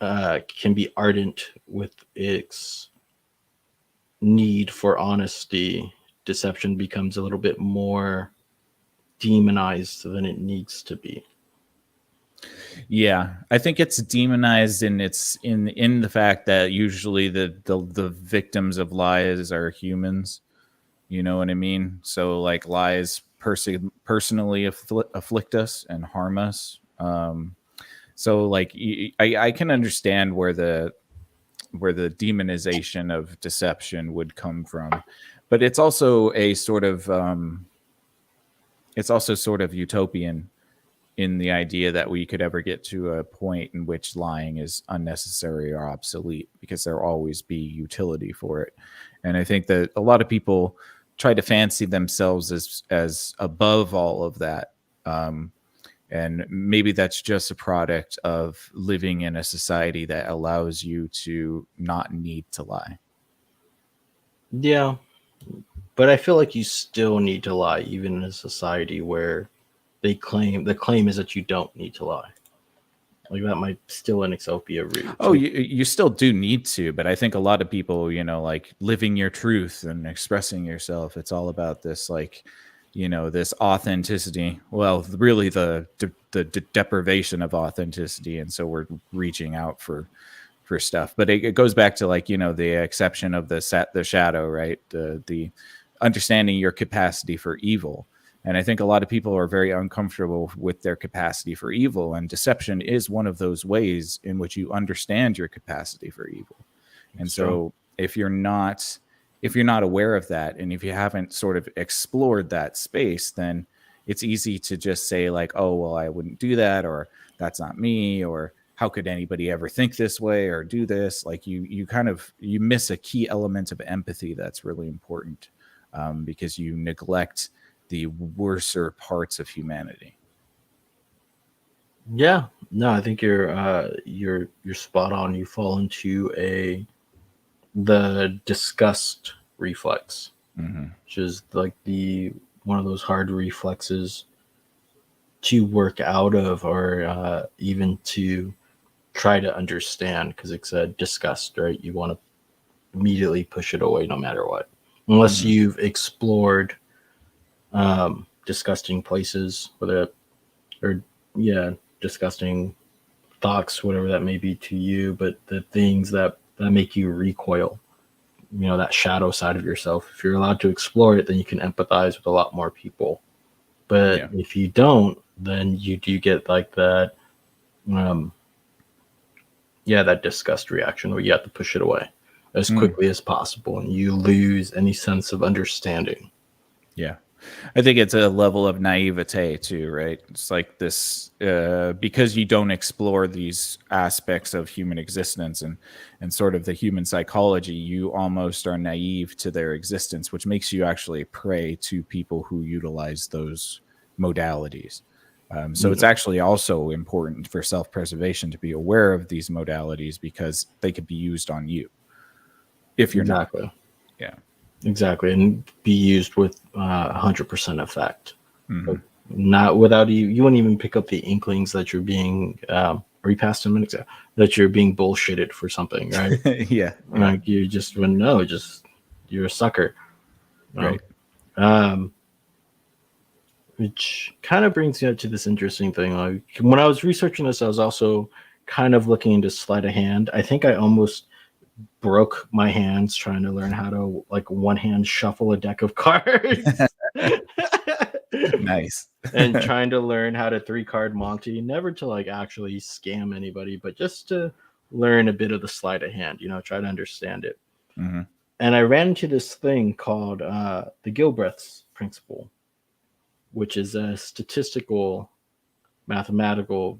Speaker 1: can be ardent with its need for honesty, deception becomes a little bit more demonized than it needs to be.
Speaker 3: Yeah, I think it's demonized in the fact that usually the victims of lies are humans. You know what I mean? So like lies personally afflict us and harm us. So like I can understand where the demonization of deception would come from, but it's also a sort of utopian in the idea that we could ever get to a point in which lying is unnecessary or obsolete, because there'll always be utility for it. And I think that a lot of people try to fancy themselves as above all of that. And maybe that's just a product of living in a society that allows you to not need to lie.
Speaker 1: Yeah, but I feel like you still need to lie, even in a society where the claim is that you don't need to lie. Like that might still in itself be a route.
Speaker 3: Oh, you still do need to, but I think a lot of people, like living your truth and expressing yourself, it's all about this, like, this authenticity. Well, really the deprivation of authenticity, and so we're reaching out for stuff. But it goes back to like the exception of the shadow, right? The understanding your capacity for evil. And I think a lot of people are very uncomfortable with their capacity for evil, and deception is one of those ways in which you understand your capacity for evil. And so if you're not aware of that, and if you haven't sort of explored that space, then it's easy to just say like, oh, well, I wouldn't do that, or that's not me, or how could anybody ever think this way or do this? Like you miss a key element of empathy that's really important, because you neglect the worser parts of humanity.
Speaker 1: Yeah, no, I think you're spot on. You fall into the disgust reflex, which is like one of those hard reflexes to work out of, or even to try to understand, because it's a disgust, right? You want to immediately push it away no matter what, unless you've explored disgusting places, disgusting thoughts, whatever that may be to you, but the things that make you recoil, that shadow side of yourself. If you're allowed to explore it, then you can empathize with a lot more people. But if you don't, then you do get like that, that disgust reaction where you have to push it away as quickly as possible, and you lose any sense of understanding.
Speaker 3: Yeah. I think it's a level of naivete too, right? It's like this, because you don't explore these aspects of human existence and sort of the human psychology, you almost are naive to their existence, which makes you actually prey to people who utilize those modalities. So it's actually also important for self-preservation to be aware of these modalities, because they could be used on you if you're not. Yeah.
Speaker 1: Exactly, and be used with 100% effect. Not without you wouldn't even pick up the inklings that you're being, are you past 10 minutes? That you're being bullshitted for something, right?
Speaker 3: Yeah.
Speaker 1: Like you just wouldn't know. You're a sucker,
Speaker 3: right?
Speaker 1: Which kind of brings me up to this interesting thing. Like when I was researching this, I was also kind of looking into sleight of hand. I think I almost broke my hands trying to learn how to like one hand shuffle a deck of cards.
Speaker 3: Nice.
Speaker 1: And trying to learn how to 3-card Monty, never to like actually scam anybody, but just to learn a bit of the sleight of hand, try to understand it. And I ran into this thing called the Gilbreth's principle, which is a statistical, mathematical,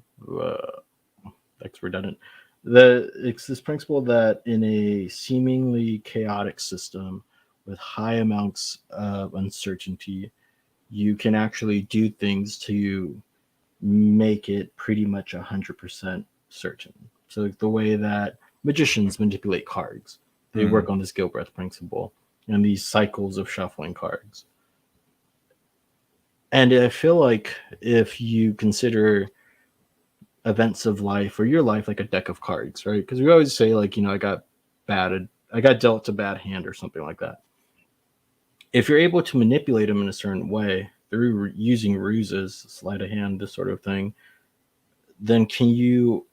Speaker 1: that's redundant. It's this principle that in a seemingly chaotic system with high amounts of uncertainty, you can actually do things to make it pretty much 100% certain. So like the way that magicians manipulate cards, they work on this Gilbreth principle and these cycles of shuffling cards. And I feel like if you consider events of life or your life like a deck of cards, right? Because we always say like, I got dealt a bad hand or something like that. If you're able to manipulate them in a certain way, through using ruses, sleight of hand, this sort of thing, then can you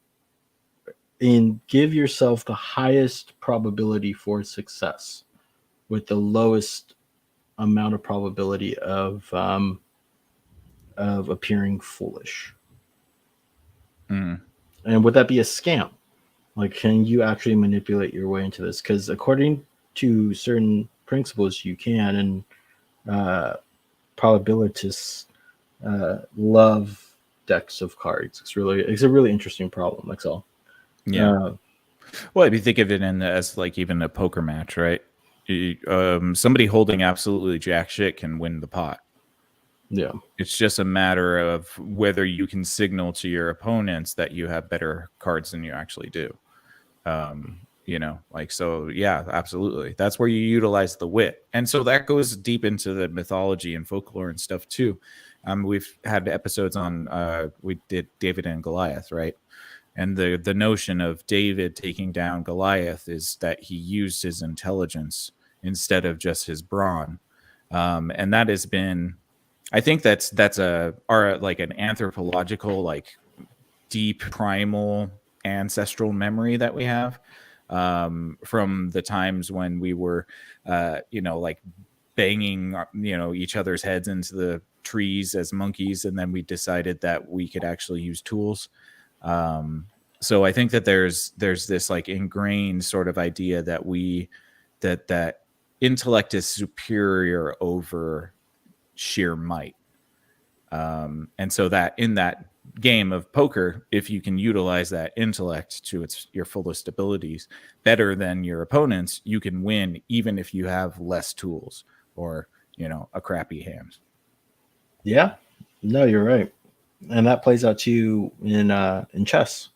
Speaker 1: give yourself the highest probability for success with the lowest amount of probability of appearing foolish?
Speaker 3: Mm.
Speaker 1: And would that be a scam? Like, can you actually manipulate your way into this? Because according to certain principles, you can, and probabilists love decks of cards. It's a really interesting problem. That's all.
Speaker 3: Yeah. Well, if you think of it as like even a poker match, right? Somebody holding absolutely jack shit can win the pot.
Speaker 1: Yeah.
Speaker 3: It's just a matter of whether you can signal to your opponents that you have better cards than you actually do. So yeah, absolutely. That's where you utilize the wit. And so that goes deep into the mythology and folklore and stuff too. We've had episodes on, we did David and Goliath, right? And the notion of David taking down Goliath is that he used his intelligence instead of just his brawn. And that has been, I think that's like an anthropological, like deep primal ancestral memory that we have from the times when we were, like banging, each other's heads into the trees as monkeys, and then we decided that we could actually use tools. So I think that there's this like ingrained sort of idea that that intellect is superior over sheer might. And so that in that game of poker, if you can utilize that intellect to your fullest abilities better than your opponents, you can win even if you have less tools or, a crappy hand.
Speaker 1: Yeah. No, you're right. And that plays out too in chess.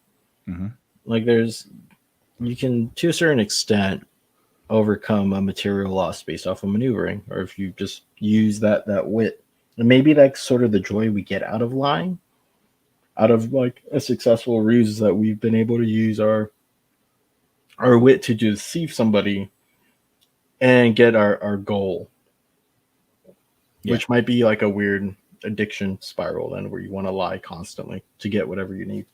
Speaker 3: Mm-hmm.
Speaker 1: Like you can, to a certain extent, overcome a material loss based off of maneuvering, or if you just use that wit. And maybe that's sort of the joy we get out of lying, out of like a successful ruse, that we've been able to use our wit to deceive somebody and get our goal. Yeah. Which might be like a weird addiction spiral then, where you want to lie constantly to get whatever you need.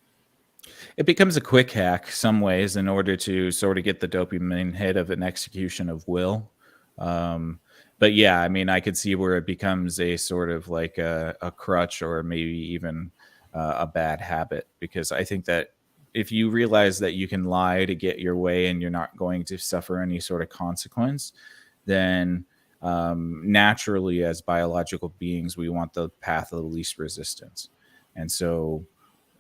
Speaker 3: It becomes a quick hack some ways in order to sort of get the dopamine hit of an execution of will. But yeah, I mean, I could see where it becomes a sort of like a crutch or maybe even a bad habit, because I think that if you realize that you can lie to get your way and you're not going to suffer any sort of consequence, then naturally as biological beings, we want the path of the least resistance. And so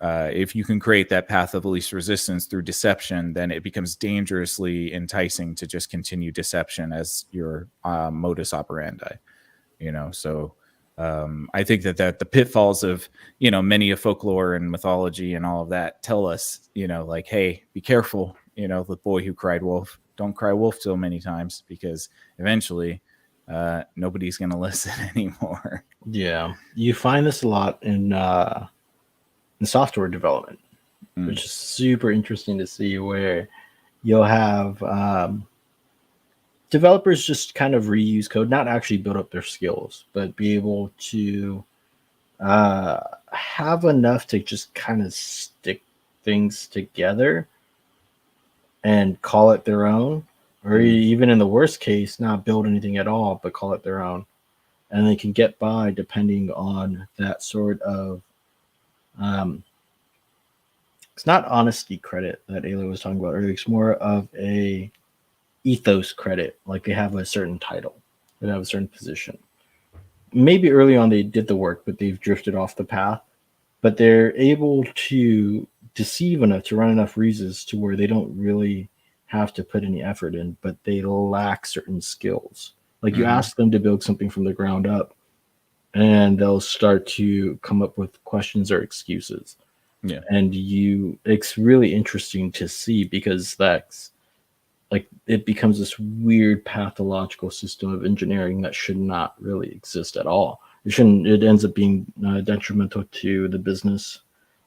Speaker 3: if you can create that path of least resistance through deception, then it becomes dangerously enticing to just continue deception as your modus operandi. So I think that the pitfalls of many of folklore and mythology and all of that tell us, like, hey, be careful. The boy who cried wolf. Don't cry wolf so many times, because eventually nobody's going to listen anymore.
Speaker 1: Yeah, you find this a lot in software development, which is super interesting to see, where you'll have developers just kind of reuse code, not actually build up their skills, but be able to have enough to just kind of stick things together and call it their own, or even in the worst case, not build anything at all, but call it their own. And they can get by depending on that sort of it's not honesty credit that Ayla was talking about earlier. It's more of a ethos credit. Like they have a certain title, they have a certain position. Maybe early on they did the work, but they've drifted off the path. But they're able to deceive enough, to run enough ruses to where they don't really have to put any effort in, but they lack certain skills. Like you ask them to build something from the ground up, and they'll start to come up with questions or excuses.
Speaker 3: Yeah.
Speaker 1: And it's really interesting to see, because that's like, it becomes this weird pathological system of engineering that should not really exist at all. It ends up being detrimental to the business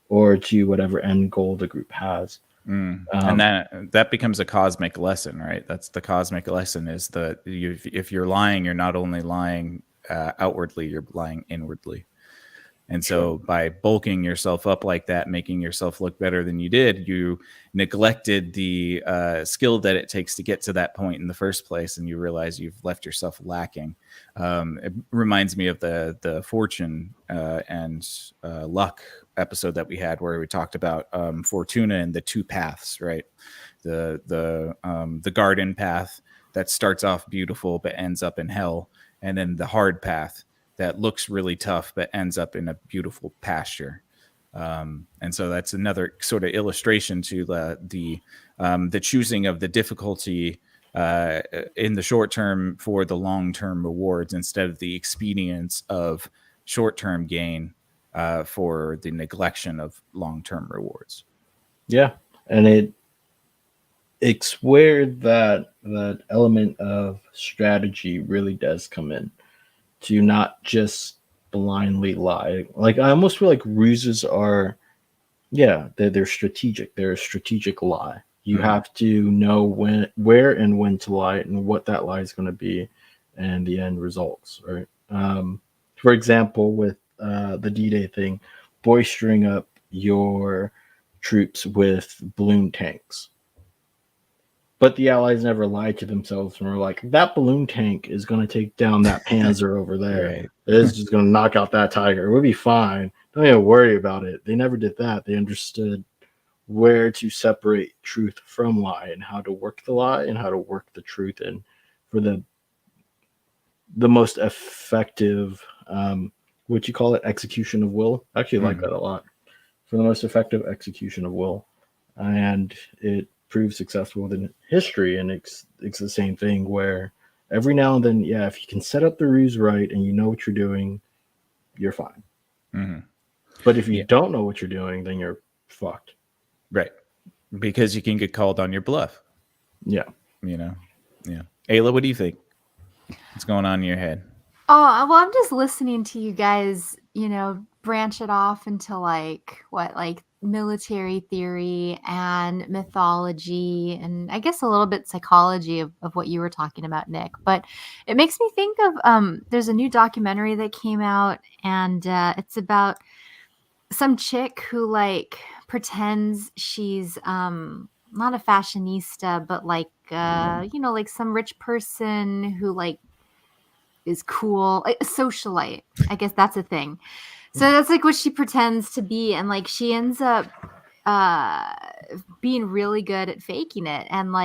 Speaker 1: or to whatever end goal the group has.
Speaker 3: And that becomes a cosmic lesson, right? That's the cosmic lesson, is that if you're lying, you're not only lying outwardly you're lying inwardly. And so by bulking yourself up like that, making yourself look better than you did, you neglected the skill that it takes to get to that point in the first place, and you realize you've left yourself lacking. It reminds me of the fortune and luck episode that we had, where we talked about Fortuna and the two paths, right? The garden path that starts off beautiful but ends up in hell, and then the hard path that looks really tough but ends up in a beautiful pasture. And so that's another sort of illustration to the choosing of the difficulty in the short term for the long-term rewards, instead of the expedience of short-term gain for the neglection of long-term rewards.
Speaker 1: Yeah, and it's where that element of strategy really does come in, to not just blindly lie. Like, I almost feel like ruses are, they're strategic. They're a strategic lie. You have to know where and when to lie, and what that lie is going to be, and the end results, right? For example, with the D-Day thing, boistering up your troops with balloon tanks. But the Allies never lied to themselves and were like, that balloon tank is going to take down that Panzer over there.
Speaker 3: Right.
Speaker 1: It's just going to knock out that Tiger. We'll be fine. Don't even worry about it. They never did that. They understood where to separate truth from lie, and how to work the lie and how to work the truth in for the most effective, what you call it, execution of will. I actually like that a lot. For the most effective execution of will. And it proved successful within history, and it's the same thing where every now and then, if you can set up the ruse right and you know what you're doing, you're fine. But if you don't know what you're doing, then you're fucked.
Speaker 3: Right. Because you can get called on your bluff.
Speaker 1: Yeah.
Speaker 3: Yeah. Ayla, what do you think? What's going on in your head?
Speaker 4: Oh, well, I'm just listening to you guys, branch it off into like military theory and mythology, and I guess a little bit psychology of what you were talking about, Nick. But it makes me think of there's a new documentary that came out, and it's about some chick who pretends she's not a fashionista, but like some rich person who is cool, a socialite. I guess that's a thing. So that's what she pretends to be, and she ends up being really good at faking it. And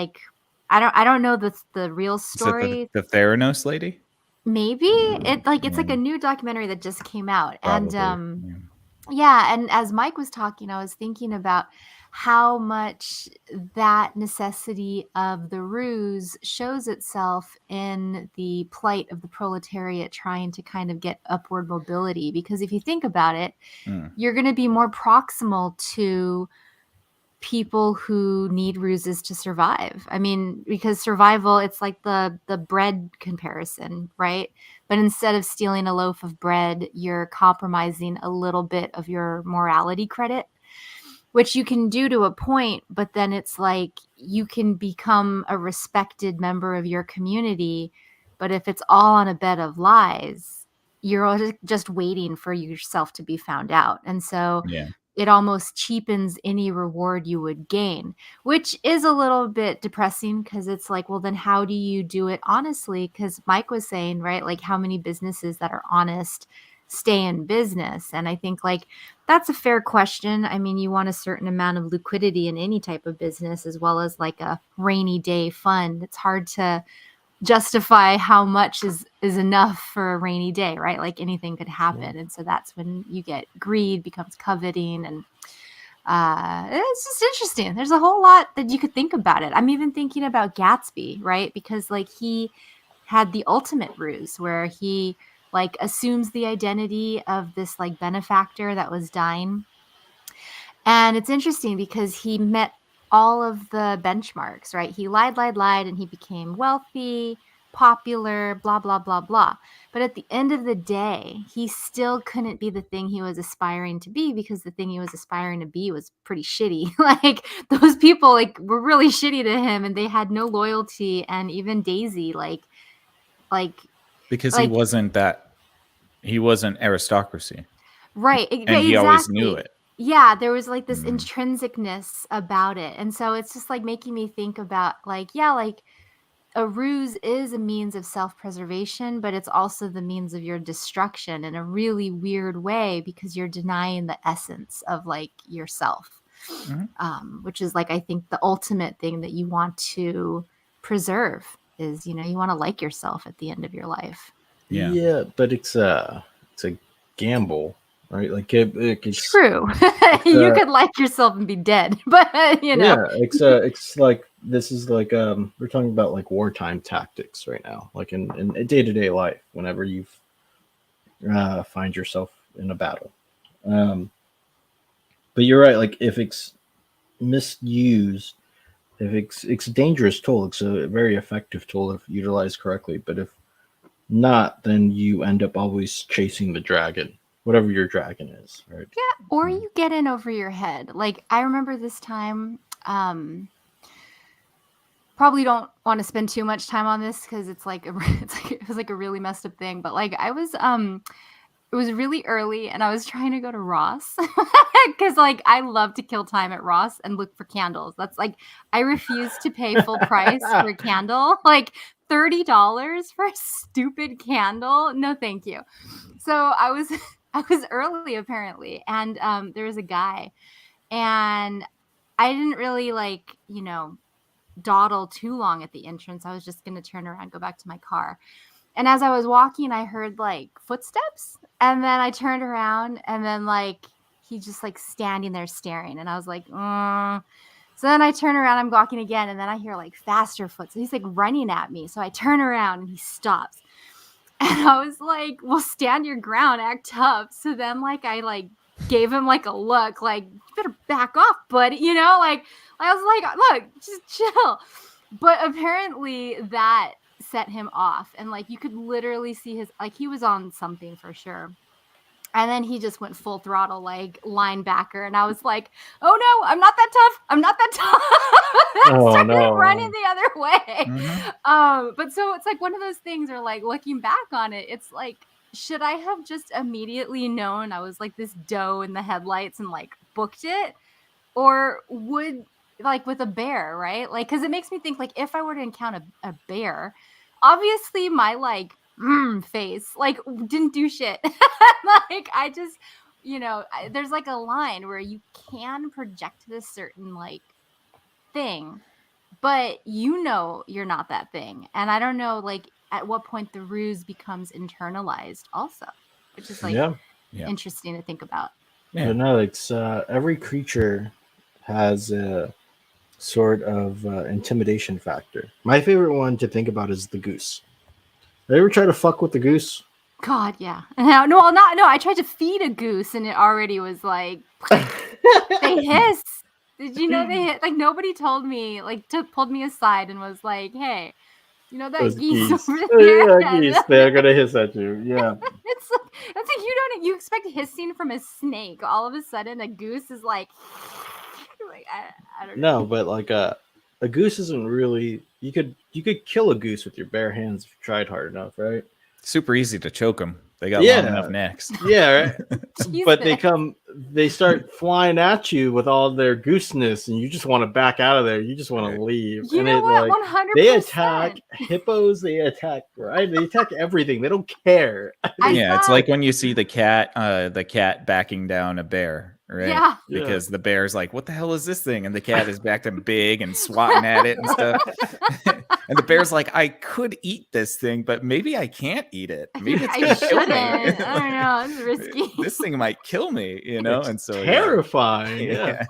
Speaker 4: I don't know the real story.
Speaker 3: Is it the Theranos lady?
Speaker 4: Maybe it's like a new documentary that just came out.
Speaker 3: Probably.
Speaker 4: And and as Mike was talking, I was thinking about how much that necessity of the ruse shows itself in the plight of the proletariat trying to kind of get upward mobility. Because if you think about it, you're going to be more proximal to people who need ruses to survive. I mean, because survival, it's like the bread comparison, right? But instead of stealing a loaf of bread, you're compromising a little bit of your morality credit, which you can do to a point, but then it's like you can become a respected member of your community. But if it's all on a bed of lies, you're just waiting for yourself to be found out. And so it almost cheapens any reward you would gain, which is a little bit depressing, because it's like, well, then how do you do it honestly? Because Mike was saying, right, like how many businesses that are honest stay in business? And I think that's a fair question. I mean, you want a certain amount of liquidity in any type of business, as well as a rainy day fund. It's hard to justify how much is enough for a rainy day, right? Like anything could happen. And so that's when you get greed becomes coveting, and it's just interesting. There's a whole lot that you could think about it. I'm even thinking about Gatsby, right? Because he had the ultimate ruse where he assumes the identity of this benefactor that was dying. And it's interesting because he met all of the benchmarks, right? He lied, and he became wealthy, popular, blah, blah, blah, blah. But at the end of the day, he still couldn't be the thing he was aspiring to be, because the thing he was aspiring to be was pretty shitty. Those people were really shitty to him, and they had no loyalty. And even Daisy,
Speaker 3: because he wasn't that He wasn't aristocracy,
Speaker 4: Right.
Speaker 3: and he always knew
Speaker 4: Exactly.
Speaker 3: it.
Speaker 4: Yeah, there was like this
Speaker 3: Mhm.
Speaker 4: intrinsicness about it. And so it's just like making me think about like, yeah, like a ruse is a means of self-preservation, but it's also the means of your destruction in a really weird way because you're denying the essence of like yourself.
Speaker 3: Mhm.
Speaker 4: Which is like I think the ultimate thing that you want to preserve is, you want to like yourself at the end of your life.
Speaker 3: Yeah.
Speaker 1: Yeah, but it's a gamble, right? Like it's
Speaker 4: True. You
Speaker 1: uh,
Speaker 4: could like yourself and be dead, but
Speaker 1: yeah, it's like this is like we're talking about like wartime tactics right now, like in day-to-day life whenever you find yourself in a battle. Um, but you're right, like if it's misused, if it's a dangerous tool, it's a very effective tool if utilized correctly. But if not, then you end up always chasing the dragon, whatever your dragon is, right?
Speaker 4: or you get in over your head. Like I remember this time, probably don't want to spend too much time on this because it's like it was like a really messed up thing. But like I was it was really early and I was trying to go to Ross because like I love to kill time at Ross and look for candles. That's like I refuse to pay full price for a candle. Like $30 for a stupid candle. No, thank you. So I was I was early apparently, and there was a guy, and I didn't really like dawdle too long at the entrance. I was just gonna turn around, go back to my car. And as I was walking, I heard like footsteps, and then I turned around, and then like he just like standing there staring, and I was like, So then I turn around, I'm walking again, and then I hear like faster foot. So he's like running at me. So I turn around and he stops. And I was like, well, stand your ground, act tough. So then like I like gave him like a look, like, you better back off, buddy. Like I was like, look, just chill. But apparently that set him off. And like you could literally see his like he was on something for sure. And then he just went full throttle, like linebacker. And I was like, oh no, I'm not that tough. I'm not that tough. I
Speaker 1: Oh
Speaker 4: started
Speaker 1: no!
Speaker 4: running the other way.
Speaker 3: Mhm.
Speaker 4: But so it's like one of those things where like looking back on it, it's like, should I have just immediately known I was like this doe in the headlights and like booked it? Or would like with a bear, right? Like, because it makes me think like if I were to encounter a bear, obviously my like face like didn't do shit. Like I just, there's like a line where you can project this certain like thing, but you're not that thing. And I don't know like at what point the ruse becomes internalized also, which is like
Speaker 1: Yeah,
Speaker 3: Yeah.
Speaker 4: interesting to think about.
Speaker 3: Yeah.
Speaker 1: but no, it's every creature has a sort of intimidation factor. My favorite one to think about is the goose. Have you ever try to fuck with the goose?
Speaker 4: God, yeah. No, I tried to feed a goose and it already was like they hiss. Did you know they hit? Like nobody told me, like pulled me aside and was like, "Hey, you know that
Speaker 1: Those
Speaker 4: geese
Speaker 1: geese.
Speaker 4: over
Speaker 1: Oh,
Speaker 4: there?"
Speaker 1: yeah, geese. They're gonna hiss at you. Yeah.
Speaker 4: It's like you expect hissing from a snake. All of a sudden, a goose is like, like I don't know.
Speaker 1: No, but like a goose isn't really. You could kill a goose with your bare hands if you tried hard enough, right?
Speaker 3: Super easy to choke them. They got long enough
Speaker 1: Yeah.
Speaker 3: necks.
Speaker 1: Yeah, right. But
Speaker 4: Jesus.
Speaker 1: they start flying at you with all their gooseness, and you just want to back out of there. You just want
Speaker 3: Right.
Speaker 1: to leave.
Speaker 4: You
Speaker 1: And
Speaker 4: know
Speaker 1: it
Speaker 4: what?
Speaker 1: like
Speaker 4: 100%.
Speaker 1: they attack hippos. They attack They attack everything. They don't care.
Speaker 3: Yeah, it's
Speaker 4: thought-
Speaker 3: like when you see the cat backing down a bear, right?
Speaker 4: Yeah.
Speaker 3: Because the bear's like, "What the hell is this thing?" And the cat is back and big and swatting at it and stuff. And the bear's like, "I could eat this thing, but maybe I can't eat it. Maybe it's
Speaker 4: I
Speaker 3: gonna kill
Speaker 4: shouldn't.
Speaker 3: me.
Speaker 4: I don't know. It's risky.
Speaker 3: This thing might kill me,
Speaker 1: It's
Speaker 3: And so
Speaker 1: terrifying.
Speaker 3: yeah.
Speaker 1: Yeah.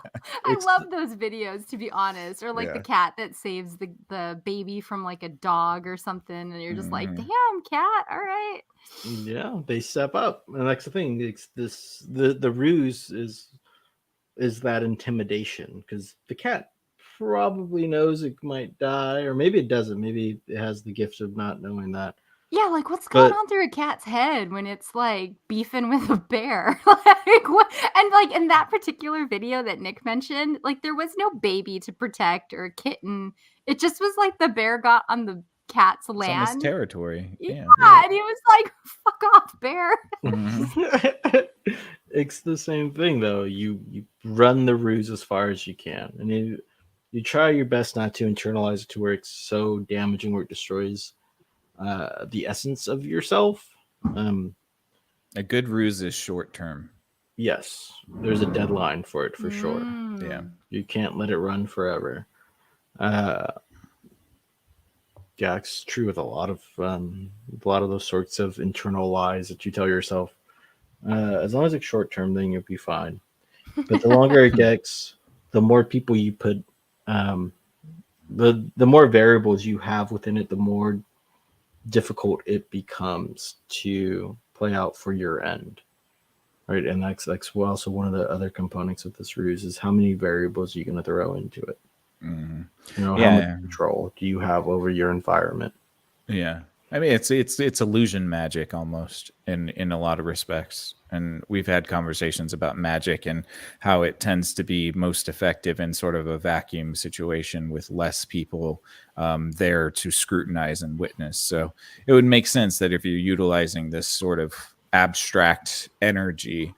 Speaker 4: I
Speaker 1: It's-
Speaker 4: love those videos, to be honest. Or like the
Speaker 3: Yeah.
Speaker 4: cat that saves the baby from like a dog or something, and you're just like,
Speaker 3: Mhm.
Speaker 4: damn, cat, all right.
Speaker 1: Yeah, they step up, and that's the thing. It's the ruse is that intimidation because the cat probably knows it might die, or maybe it doesn't. Maybe it has the gift of not knowing that.
Speaker 4: Yeah, like what's going
Speaker 1: But-
Speaker 4: on through a cat's head when it's like beefing with a bear? Like what? And like in that particular video that Nick mentioned, like there was no baby to protect or a kitten. It just was like the bear got on the cat's
Speaker 3: It's on his
Speaker 4: land.
Speaker 3: territory.
Speaker 4: Yeah,
Speaker 3: Yeah.
Speaker 4: and he was like, "Fuck off, bear."
Speaker 3: Mhm.
Speaker 1: It's the same thing though. You run the ruse as far as you can, and you try your best not to internalize it to where it's so damaging or it destroys the essence of yourself. Um,
Speaker 3: A good ruse is short term.
Speaker 1: yes, there's a deadline for it for sure.
Speaker 3: Yeah.
Speaker 4: Mm.
Speaker 1: You can't let it run forever. Uh, yeah, it's true with a lot of those sorts of internal lies that you tell yourself. As long as it's short term, then you'll be fine. But the longer it gets, the more people you put, um, the more variables you have within it, the more difficult it becomes to play out for your end, right? And that's also one of the other components of this ruse is how many variables are you going to throw into it.
Speaker 3: Mhm.
Speaker 1: You know, how much
Speaker 3: Yeah.
Speaker 1: control do you have over your environment?
Speaker 3: Yeah. I mean, it's illusion magic almost in a lot of respects. And we've had conversations about magic and how it tends to be most effective in sort of a vacuum situation with less people there to scrutinize and witness. So it would make sense that if you're utilizing this sort of abstract energy,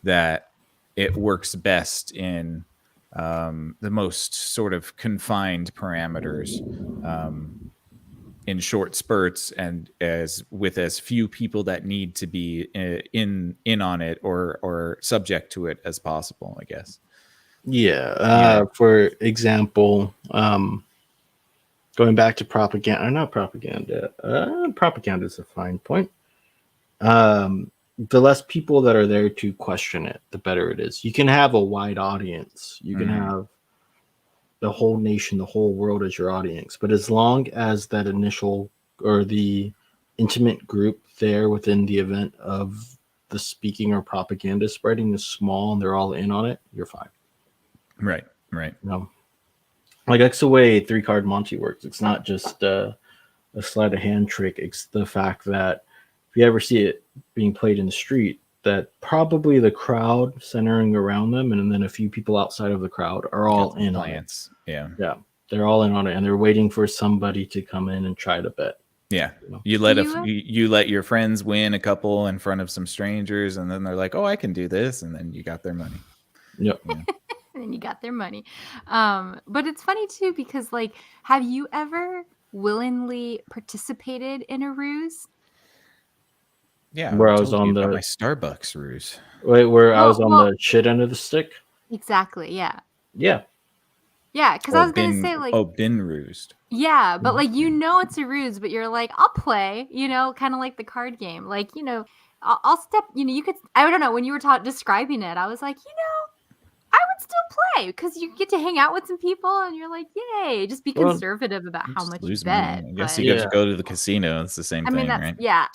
Speaker 3: that it works best in the most sort of confined parameters. In short spurts and as few people that need to be in on it or subject to it as possible, I guess.
Speaker 1: Yeah.
Speaker 3: Yeah.
Speaker 1: For example, going back to propaganda, not propaganda. Propaganda is a fine point. The less people that are there to question it, the better it is. You can have a wide audience. You can have the whole nation, the whole world as your audience. But as long as that initial or the intimate group there within the event of the speaking or propaganda spreading is small and they're all in on it, you're fine.
Speaker 3: Right.
Speaker 1: You know, like that's the way 3-card Monty works. It's not just a sleight of hand trick. It's the fact that if you ever see it being played in the street, that probably the crowd centering around them and then a few people outside of the crowd are all in on it.
Speaker 3: Plants. Yeah.
Speaker 1: Yeah, they're all in on it, and they're waiting for somebody to come in and try to bet.
Speaker 3: Yeah.
Speaker 1: You know?
Speaker 3: You let
Speaker 4: You-
Speaker 3: you let your friends win a couple in front of some strangers, and then they're like, "Oh, I can do this," and then you got their money.
Speaker 1: Yep.
Speaker 3: Yeah.
Speaker 4: And then you got their money. But it's funny too because, like, have you ever willingly participated in a ruse?
Speaker 3: Yeah.
Speaker 1: Where
Speaker 3: I
Speaker 1: I was
Speaker 3: told you
Speaker 1: on
Speaker 3: about
Speaker 1: the
Speaker 3: my Starbucks ruse.
Speaker 1: where I was on
Speaker 4: Well,
Speaker 1: the shit end of the stick.
Speaker 4: exactly. Yeah.
Speaker 1: Yeah.
Speaker 4: Yeah. Because I was going to say, like,
Speaker 3: been rused.
Speaker 4: yeah, but like, it's a ruse, but you're like, I'll play, kind of like the card game. Like, I'll step, you could, I don't know, when you were describing it, I was like, I would still play because you get to hang out with some people and you're like, yay, just be
Speaker 1: Well,
Speaker 4: conservative about how
Speaker 3: Just
Speaker 4: much you
Speaker 3: lose
Speaker 4: bet.
Speaker 3: money. I guess
Speaker 4: But
Speaker 3: you get to
Speaker 1: Yeah.
Speaker 3: go to the casino. It's the same
Speaker 4: I mean,
Speaker 3: thing,
Speaker 4: that's,
Speaker 3: right?
Speaker 4: yeah.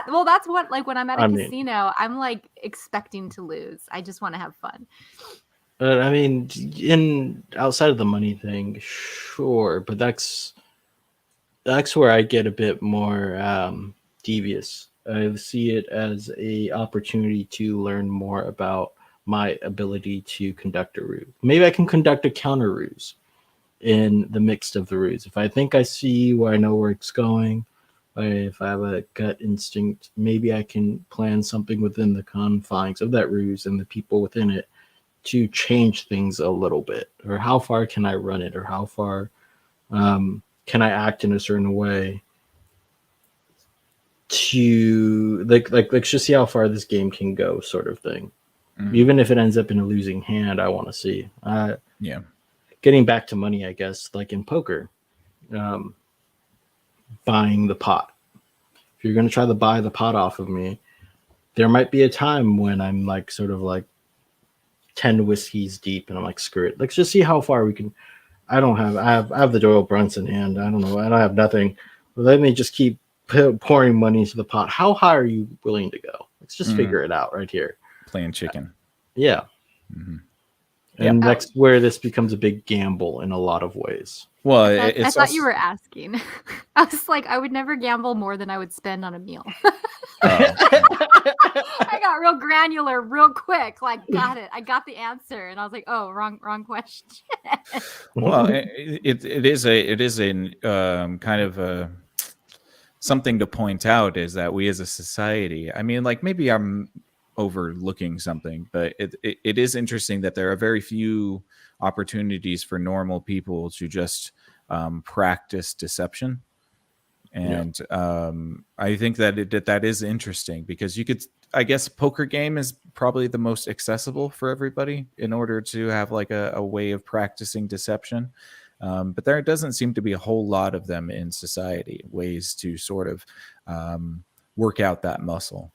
Speaker 4: Well, that's what, like, when I'm at a
Speaker 1: I mean-
Speaker 4: casino, I'm like expecting to lose. I just want to have fun.
Speaker 1: I mean, in outside of the money thing, sure, but that's where I get a bit more devious. I see it as a opportunity to learn more about my ability to conduct a ruse. Maybe I can conduct a counter ruse in the mix of the ruse. If I think I see where I know where it's going, if I have a gut instinct, maybe I can plan something within the confines of that ruse and the people within it to change things a little bit. Or how far can I run it? Or how far can I act in a certain way to like let's just see how far this game can go, sort of thing. Even if it ends up in a losing hand, I want to see.
Speaker 3: Yeah.
Speaker 1: Getting back to money, I guess, like in poker, buying the pot. If you're going to try to buy the pot off of me, there might be a time when I'm like sort of like 10 whiskeys deep and I'm like, screw it. Let's just see how far we can. I have the Doyle Brunson hand. I don't know. I don't have nothing. But let me just keep pouring money into the pot. How high are you willing to go? Let's just figure it out right here.
Speaker 3: Playing chicken.
Speaker 1: Yeah.
Speaker 3: Mhm.
Speaker 1: And that's where this becomes a big gamble in a lot of ways.
Speaker 3: Well,
Speaker 4: I
Speaker 3: it's
Speaker 4: thought you
Speaker 3: also-
Speaker 4: were asking. I was like, I would never gamble more than I would spend on a meal.
Speaker 3: Oh.
Speaker 4: I got real granular real quick. Like, got it. I got the answer. And I was like, oh, wrong question.
Speaker 3: Well, it is a kind of a something to point out is that we as a society, I mean, like maybe I'm overlooking something, but it is interesting that there are very few opportunities for normal people to just practice deception. And I think that that is interesting because you could, I guess, poker game is probably the most accessible for everybody in order to have like a way of practicing deception. But there doesn't seem to be a whole lot of them in society, ways to sort of work out that muscle.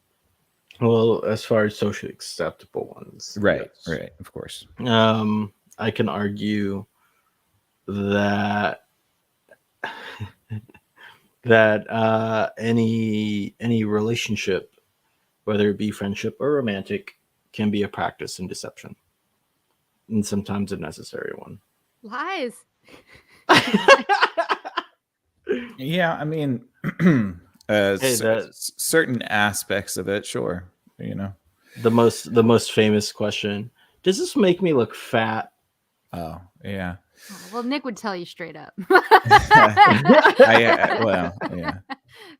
Speaker 1: Well, as far as socially acceptable ones,
Speaker 3: Right,
Speaker 1: yes.
Speaker 3: right, of course.
Speaker 1: I can argue that any relationship, whether it be friendship or romantic, can be a practice in deception, and sometimes a necessary one.
Speaker 4: Lies.
Speaker 3: Yeah, I mean, certain aspects of it, sure. You know,
Speaker 1: the most famous question: does this make me look fat?
Speaker 3: Oh, yeah.
Speaker 4: Well, Nick would tell you straight up.
Speaker 3: Well, yeah.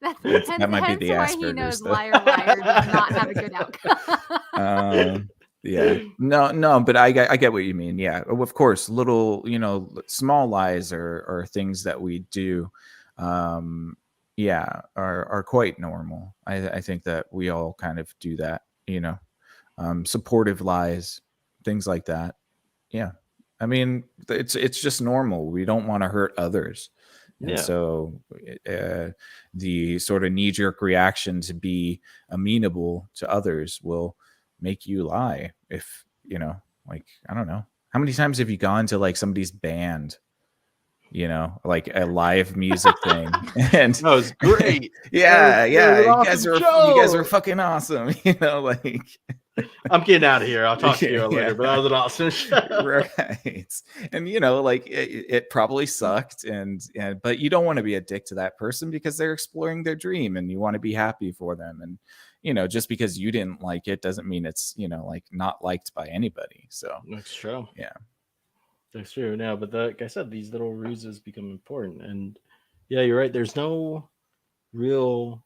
Speaker 3: That might be the
Speaker 4: why
Speaker 3: Asperger's
Speaker 4: he knows
Speaker 3: stuff.
Speaker 4: liar does not have a good outcome.
Speaker 3: Yeah. No, but I get what you mean. Yeah, of course, little, small lies are things that we do. Yeah, are quite normal. I think that we all kind of do that. Supportive lies, things like that. Yeah. I mean, it's just normal. We don't want to hurt others. And so the sort of knee-jerk reaction to be amenable to others will make you lie. If, like, I don't know. How many times have you gone to like somebody's band, like a live music thing? And
Speaker 1: that was great.
Speaker 3: Yeah.
Speaker 1: Awesome
Speaker 3: You guys are fucking awesome. Like,
Speaker 1: I'm getting out of here. I'll talk to you later, but that was an awesome show.
Speaker 3: Right. And like it probably sucked but you don't want to be a dick to that person because they're exploring their dream and you want to be happy for them. And just because you didn't like it doesn't mean it's like not liked by anybody. So
Speaker 1: that's true.
Speaker 3: Yeah,
Speaker 1: that's true. Now, but like I said, these little ruses become important. And yeah, you're right. There's no real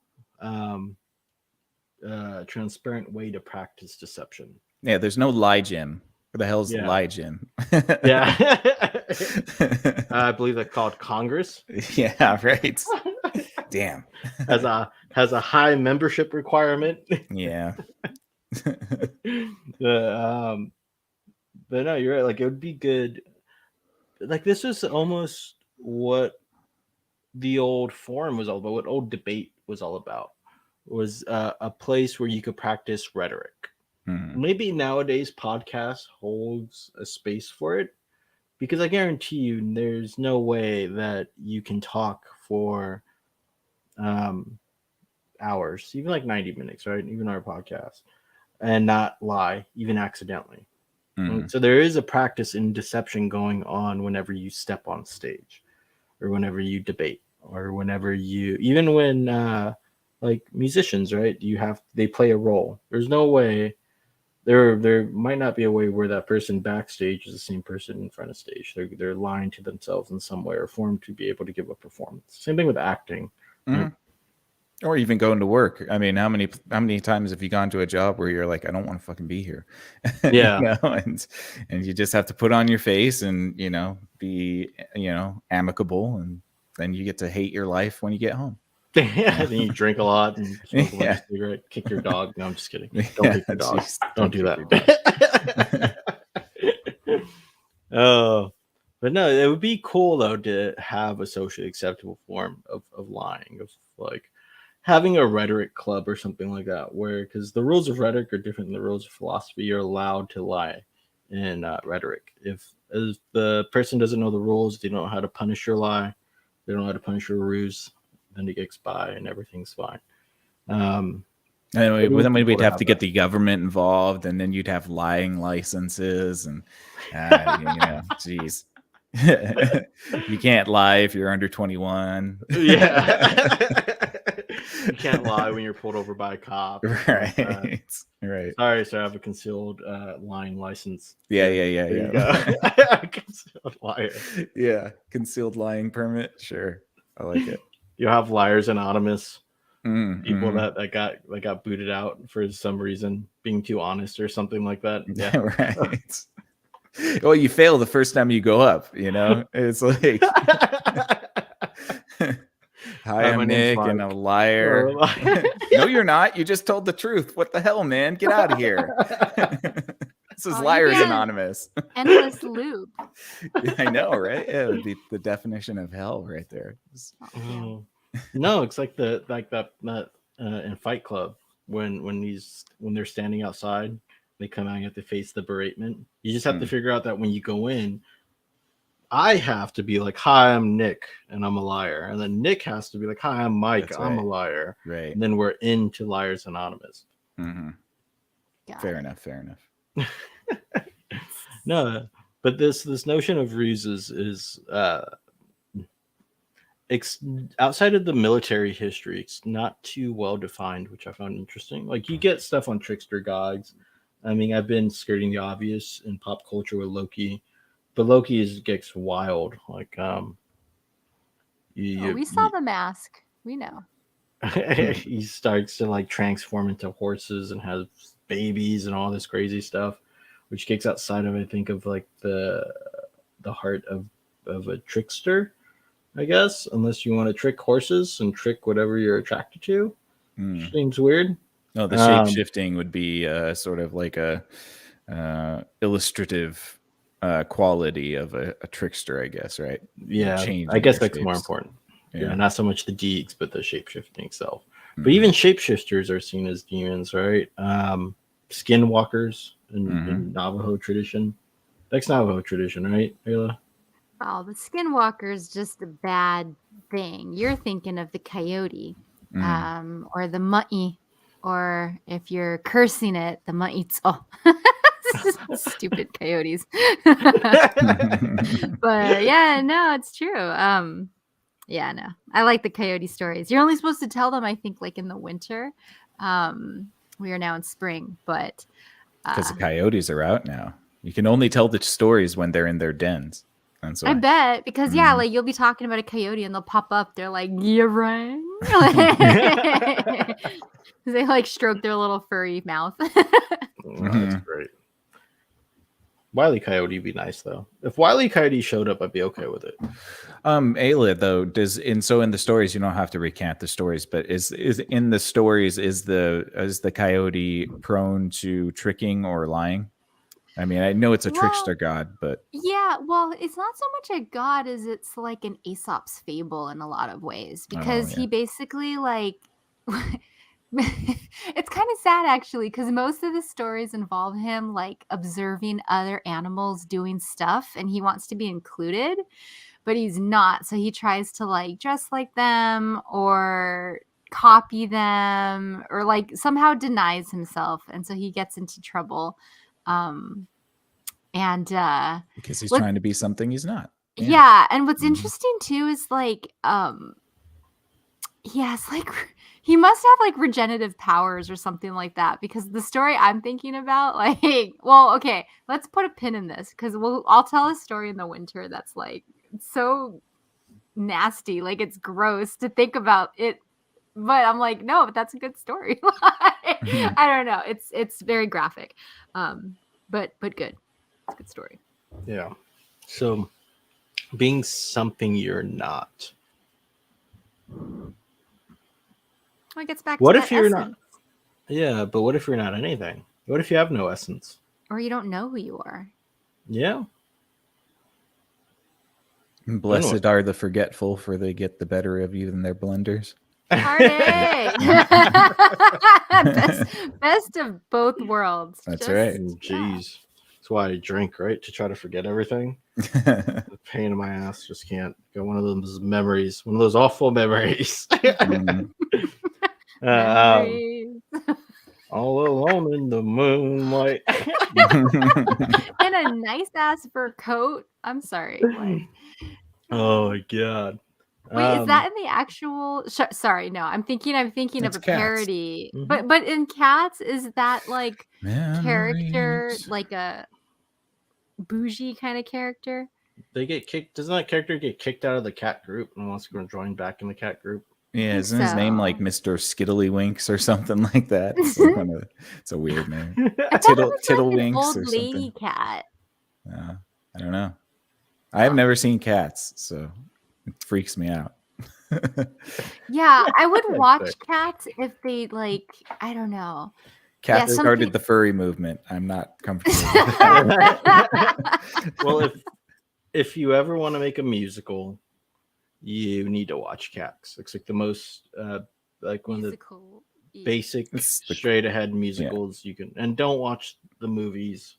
Speaker 1: transparent way to practice deception.
Speaker 3: Yeah, there's no lie gym. What the hell's lie gym?
Speaker 1: Yeah. I believe that's called Congress.
Speaker 3: Yeah, right. Damn.
Speaker 1: has a high membership requirement.
Speaker 3: Yeah.
Speaker 1: But no, you're right. Like it would be good. Like this is almost what the old forum was all about, what old debate was all about. Was a place where you could practice rhetoric. Maybe nowadays podcast holds a space for it, because I guarantee you there's no way that you can talk for hours, even like 90 minutes, right? Even our podcast, and not lie, even accidentally. So there is a practice in deception going on whenever you step on stage, or whenever you debate, or whenever you, even when like musicians, right? They play a role. There's no way there might not be a way where that person backstage is the same person in front of stage. They're lying to themselves in some way or form to be able to give a performance. Same thing with acting. Right?
Speaker 3: Or even going to work. I mean, how many times have you gone to a job where you're like, I don't want to fucking be here?
Speaker 1: Yeah.
Speaker 3: And you just have to put on your face and be amicable, and then you get to hate your life when you get home.
Speaker 1: Then you drink a lot and smoke a cigarette, kick your dog. No, I'm just kidding. Don't kick your dog.
Speaker 3: Geez,
Speaker 1: don't do that. Oh, but no, it would be cool though to have a socially acceptable form of lying, of like having a rhetoric club or something like that, where, because the rules of rhetoric are different than the rules of philosophy. You're allowed to lie in rhetoric. If the person doesn't know the rules, they don't know how to punish your lie, they don't know how to punish your ruse, then it gets by and everything's fine.
Speaker 3: Anyway, then we'd have to get the government involved, and then you'd have lying licenses, and geez. You can't lie if you're under 21.
Speaker 1: Yeah. You can't lie when you're pulled over by a cop.
Speaker 3: Right.
Speaker 1: Sorry, sir, I have a concealed lying license.
Speaker 3: Yeah.
Speaker 1: Concealed liar.
Speaker 3: Yeah, concealed lying permit. Sure, I like it.
Speaker 1: You have Liars Anonymous, people
Speaker 3: Mm-hmm.
Speaker 1: that got booted out for some reason, being too honest or something like that. Yeah.
Speaker 3: Right. Well, you fail the first time you go up, you know? It's like, hi,
Speaker 1: My
Speaker 3: I'm
Speaker 1: name's
Speaker 3: Nick, and
Speaker 1: Mike.
Speaker 3: a liar. No, you're not. You just told the truth. What the hell, man? Get out of here. This is
Speaker 4: Oh, you'd be
Speaker 3: Liars
Speaker 4: on an
Speaker 3: Anonymous.
Speaker 4: endless loop.
Speaker 3: I know, right? Yeah, it would be the definition of hell right there.
Speaker 4: Oh, yeah.
Speaker 1: Oh. No, it's like that in Fight Club when they're standing outside, they come out and you have to face the beratement. You just have to figure out that when you go in, I have to be like, "Hi, I'm Nick, and I'm a liar," and then Nick has to be like, "Hi, I'm Mike,
Speaker 3: That's
Speaker 1: I'm a
Speaker 3: right.
Speaker 1: liar,"
Speaker 3: Right.
Speaker 1: and then we're into Liars Anonymous.
Speaker 3: Mm-hmm.
Speaker 4: Got
Speaker 3: Fair
Speaker 4: it.
Speaker 3: enough. Fair enough.
Speaker 1: No, but this notion of ruses is outside of the military history, it's not too well defined, which I found interesting. Like you get stuff on trickster guides. I mean, I've been skirting the obvious in pop culture with Loki, but Loki gets wild. Like
Speaker 4: Oh, we saw the mask. We know.
Speaker 1: he starts to like transform into horses and has babies and all this crazy stuff, which kicks outside of I think of like the heart of a trickster, I guess, unless you want to trick horses and trick whatever you're attracted to. Which seems weird.
Speaker 3: No, the shape shifting would be sort of like a illustrative quality of a trickster, I guess, right?
Speaker 1: Yeah, I
Speaker 3: Changing
Speaker 1: guess
Speaker 3: their
Speaker 1: that's more
Speaker 3: shapes.
Speaker 1: important.
Speaker 3: Yeah.
Speaker 1: Yeah, not so much the deeds, but the shapeshifting itself. But even shapeshifters are seen as demons, right? Skinwalkers in Navajo tradition. That's Navajo tradition, right, Ayla?
Speaker 4: Oh, the skinwalker is just a bad thing. You're thinking of the coyote, or the mu'i, or if you're cursing it, the mu'its. Oh, stupid coyotes. But yeah, no, it's true. Yeah, no, I like the coyote stories. You're only supposed to tell them, I think, like in the winter. We are now in spring, but
Speaker 3: because the coyotes are out now. You can only tell the stories when they're in their dens. That's why.
Speaker 4: I bet because yeah, like you'll be talking about a coyote and they'll pop up. They're like, "You rang?" They like stroke their little furry mouth.
Speaker 1: Oh, that's great. Wile E. Coyote would be nice though. If Wile E. Coyote showed up, I'd be okay with it.
Speaker 3: Ayla, though, in the stories you don't have to recant the stories, but is in the stories is the coyote prone to tricking or lying? I mean, I know it's a trickster god, but
Speaker 4: yeah, well, it's not so much a god as it's like an Aesop's fable in a lot of ways because he basically like it's kind of sad actually because most of the stories involve him like observing other animals doing stuff and he wants to be included, but he's not. So he tries to like dress like them or copy them or like somehow denies himself. And so he gets into trouble. And
Speaker 3: because he's trying to be something he's not.
Speaker 4: Yeah, and what's interesting too is like yes, like he must have like regenerative powers or something like that because the story I'm thinking about, like, well, okay, let's put a pin in this because I'll tell a story in the winter that's like so nasty, like it's gross to think about it, but I'm like, no, but that's a good story. I don't know, it's very graphic, but good, it's a good story.
Speaker 1: Yeah. So, being something you're not.
Speaker 4: It gets back
Speaker 1: What
Speaker 4: to
Speaker 1: if
Speaker 4: that
Speaker 1: you're
Speaker 4: essence.
Speaker 1: not? Yeah, but what if you're not anything? What if you have no essence?
Speaker 4: Or you don't know who you are.
Speaker 1: Yeah.
Speaker 3: Blessed are the forgetful, for they get the better of you than their blunders.
Speaker 4: Party! best of both worlds.
Speaker 3: That's right.
Speaker 1: Jeez. That's why I drink, right? To try to forget everything. The pain in my ass, just can't get one of those memories, one of those awful memories. All alone in the moonlight.
Speaker 4: In a nice ass fur coat. I'm sorry. Like,
Speaker 1: oh my god.
Speaker 4: wait, is that in the actual? Sorry, no. I'm thinking of a parody.
Speaker 1: Mm-hmm.
Speaker 4: But in Cats, is that like
Speaker 3: Memories.
Speaker 4: character like a bougie kind of character?
Speaker 1: They get kicked. Doesn't that character get kicked out of the cat group and wants to go join back in the cat group?
Speaker 3: Yeah,
Speaker 4: think
Speaker 3: isn't his name like
Speaker 4: so.
Speaker 3: Mr. Skiddlywinks or something like that? It's a weird name.
Speaker 4: I thought it was like an
Speaker 3: Tiddlewinks
Speaker 4: old
Speaker 3: or
Speaker 4: lady
Speaker 3: something.
Speaker 4: cat.
Speaker 3: I don't know. I have never seen cats, so it freaks me out.
Speaker 4: Yeah, I would
Speaker 1: That's
Speaker 4: watch
Speaker 1: sick.
Speaker 4: cats if they like, I don't know.
Speaker 3: Cats
Speaker 4: something.
Speaker 3: started the furry movement. I'm not comfortable with that.
Speaker 1: Well, if you ever want to make a musical, you need to watch Cats. It's like the most like one of the
Speaker 4: Musical.
Speaker 1: basic
Speaker 3: It's the-
Speaker 1: straight ahead musicals you can. And don't watch the movies,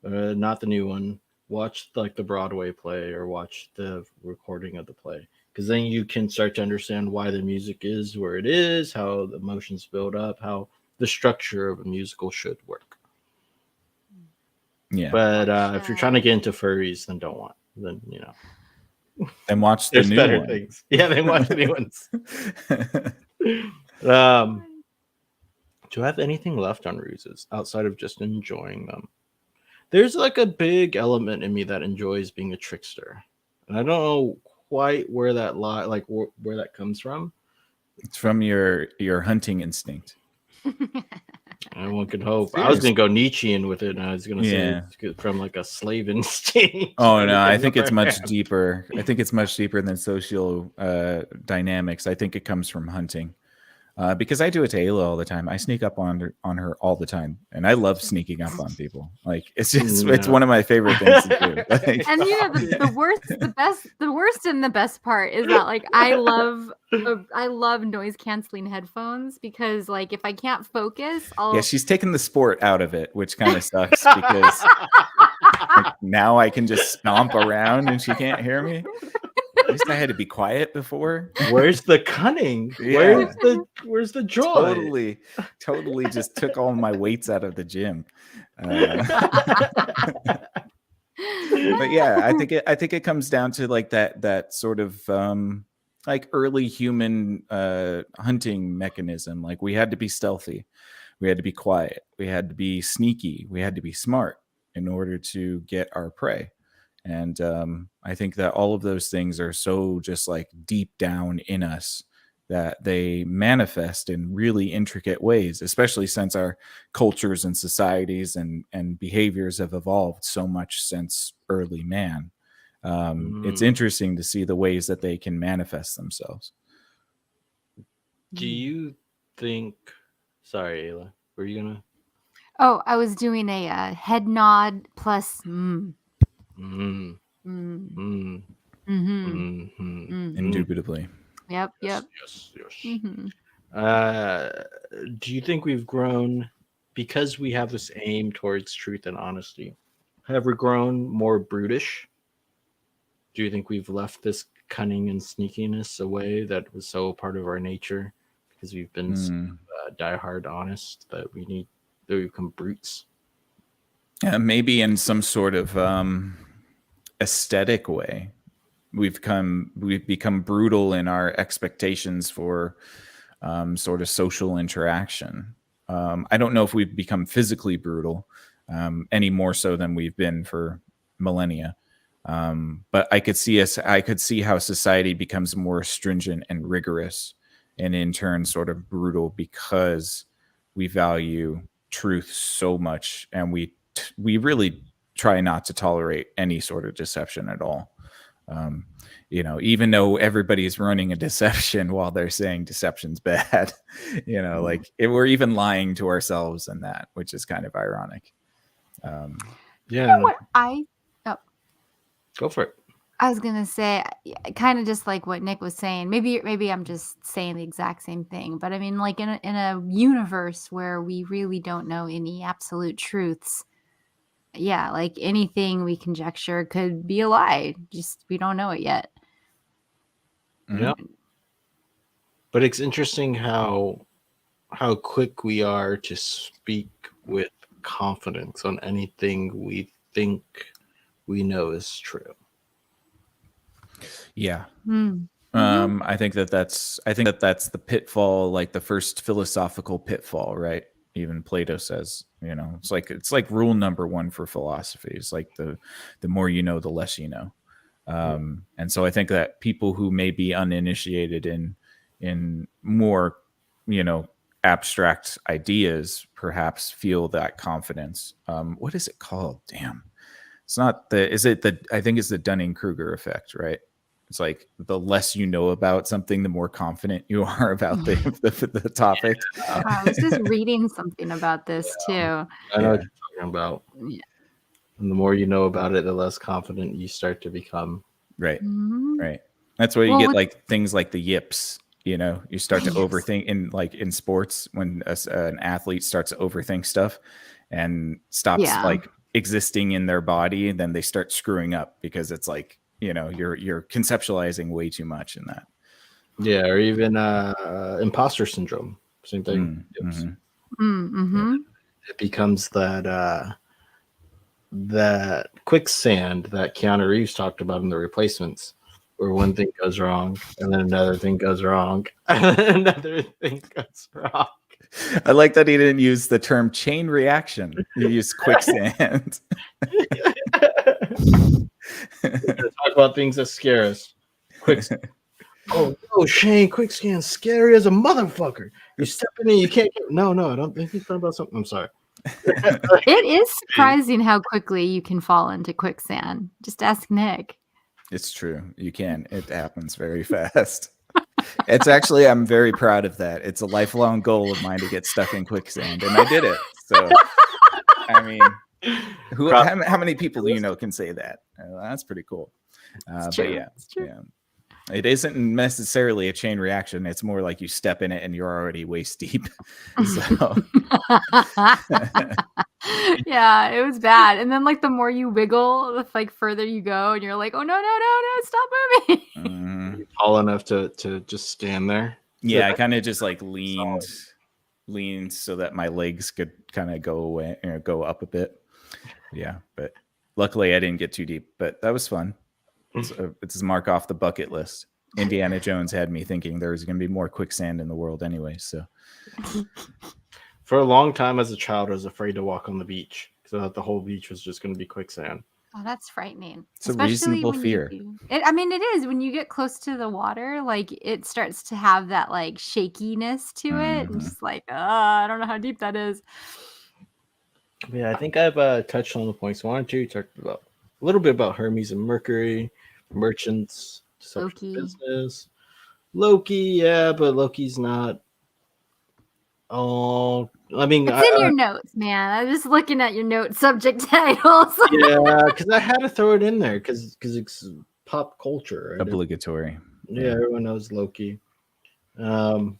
Speaker 1: not the new one. Watch like the Broadway play or watch the recording of the play, because then you can start to understand why the music is where it is, how the emotions build up, how the structure of a musical should work.
Speaker 3: Yeah.
Speaker 1: But
Speaker 4: Watch,
Speaker 1: if you're trying to get into furries, then don't want. Then
Speaker 3: And watch the
Speaker 1: there's
Speaker 3: new
Speaker 1: better
Speaker 3: one.
Speaker 1: things. Yeah, then watch the new ones. Do I have anything left on Ruses outside of just enjoying them? There's like a big element in me that enjoys being a trickster, and I don't know quite where that where that comes from.
Speaker 3: It's from your hunting instinct.
Speaker 1: And one could hope. I was gonna go Nietzschean with it, and I was gonna say
Speaker 3: Yeah.
Speaker 1: it's from like a slave instinct.
Speaker 3: Oh no, I think it's
Speaker 1: Never
Speaker 3: much
Speaker 1: have.
Speaker 3: deeper. I think it's much deeper than social dynamics. I think it comes from hunting. Because I do it to Ayla all the time. I sneak up on her all the time, and I love sneaking up on people. Like it's
Speaker 1: No.
Speaker 3: one of my favorite things to do. Like,
Speaker 4: And you know the worst and the best part is that like I love noise canceling headphones because like if I can't focus, I'll
Speaker 3: yeah, she's taken the sport out of it, which kind of sucks because like, now I can just stomp around and she can't hear me. At least I had to be quiet before.
Speaker 1: Where's the cunning?
Speaker 3: Yeah.
Speaker 1: Where's the joy?
Speaker 3: Totally just took all my weights out of the gym. But yeah, I think it comes down to like that sort of like early human hunting mechanism. Like we had to be stealthy, we had to be quiet, we had to be sneaky, we had to be smart in order to get our prey. And I think that all of those things are so just like deep down in us that they manifest in really intricate ways, especially since our cultures and societies and behaviors have evolved so much since early man. It's interesting to see the ways that they can manifest themselves.
Speaker 1: Do you think? Sorry, Ayla. Were you gonna?
Speaker 4: Oh, I was doing a head nod plus.
Speaker 3: Indubitably.
Speaker 4: Yep.
Speaker 1: Yes.
Speaker 4: Mm-hmm.
Speaker 1: Do you think we've grown because we have this aim towards truth and honesty? Have we grown more brutish? Do you think we've left this cunning and sneakiness away that was so part of our nature because we've been diehard honest that we become brutes?
Speaker 3: Maybe in some sort of aesthetic way. We've become brutal in our expectations for sort of social interaction. I don't know if we've become physically brutal any more so than we've been for millennia. But I could see how society becomes more stringent and rigorous, and in turn sort of brutal because we value truth so much, and we really try not to tolerate any sort of deception at all. Even though everybody's running a deception while they're saying deception's bad, like we're even lying to ourselves in that, which is kind of ironic.
Speaker 1: Yeah. Go for it.
Speaker 4: I was gonna say, kind of just like what Nick was saying. Maybe I'm just saying the exact same thing, but I mean, like in a universe where we really don't know any absolute truths. Yeah, like anything we conjecture could be a lie. Just we don't know it yet.
Speaker 1: Yeah. But it's interesting how quick we are to speak with confidence on anything we think we know is true.
Speaker 3: Yeah. I think that's the pitfall, like the first philosophical pitfall, right? Even Plato says, it's like rule number one for philosophy. It's like the more you know, the less you know. And so I think that people who may be uninitiated in more, abstract ideas, perhaps feel that confidence. What is it called? Damn. It's not I think it's the Dunning-Kruger effect, right? It's like the less you know about something, the more confident you are about the topic.
Speaker 4: I was just reading something about this too.
Speaker 1: I know what you're talking about.
Speaker 4: Yeah.
Speaker 1: And the more you know about it, the less confident you start to become.
Speaker 3: Right.
Speaker 4: Mhm.
Speaker 3: Right. That's where you
Speaker 4: Well,
Speaker 3: get
Speaker 4: with-
Speaker 3: like things like the yips. You start to
Speaker 4: Yes.
Speaker 3: overthink in sports when an athlete starts to overthink stuff and stops
Speaker 4: Yeah.
Speaker 3: like existing in their body, and then they start screwing up because it's like, you're conceptualizing way too much in that.
Speaker 1: Yeah, or even imposter syndrome. Same thing. It becomes that quicksand that Keanu Reeves talked about in The Replacements, where one thing goes wrong, and then another thing goes wrong, and then another thing goes wrong.
Speaker 3: I like that he didn't use the term chain reaction. He used quicksand.
Speaker 1: Talk about things that scare us. Quicksand. Oh no, Shane, quicksand scary as a motherfucker. You step in and you can't get. No, I don't think he's talking about something. I'm sorry.
Speaker 4: It is surprising how quickly you can fall into quicksand. Just ask Nick.
Speaker 3: It's true. You can. It happens very fast. It's actually, I'm very proud of that. It's a lifelong goal of mine to get stuck in quicksand, and I did it. So, I mean, how many people do you know can say that? That's pretty cool.
Speaker 4: It's
Speaker 3: But
Speaker 4: true.
Speaker 3: yeah,
Speaker 4: It's true.
Speaker 3: yeah. It isn't necessarily a chain reaction. It's more like you step in it and you're already waist deep. So
Speaker 4: Yeah, it was bad. And then like the more you wiggle, the like further you go, and you're like, oh no, stop moving.
Speaker 1: Tall enough to just stand there.
Speaker 3: Yeah, I kind of just like leaned so that my legs could kind of go away, go up a bit. Yeah, but luckily I didn't get too deep. But that was fun. It's a mark off the bucket list. Indiana Jones had me thinking there was going to be more quicksand in the world anyway. So
Speaker 1: for a long time as a child, I was afraid to walk on the beach because I thought the whole beach was just going to be quicksand.
Speaker 4: Oh, that's frightening.
Speaker 3: It's a reasonable
Speaker 4: when
Speaker 3: fear.
Speaker 4: It is when you get close to the water, like it starts to have that like shakiness to it, and just like, I don't know how deep that is.
Speaker 1: Yeah, I think I've touched on the points. Why don't you talk about a little bit about Hermes and Mercury, merchants, deception business, Loki? Yeah, but Loki's not. Oh, I mean,
Speaker 4: It's in your notes, man. I'm just looking at your note subject titles.
Speaker 1: Yeah, because I had to throw it in there because it's pop culture. Right?
Speaker 3: Obligatory.
Speaker 1: Yeah, everyone knows Loki. I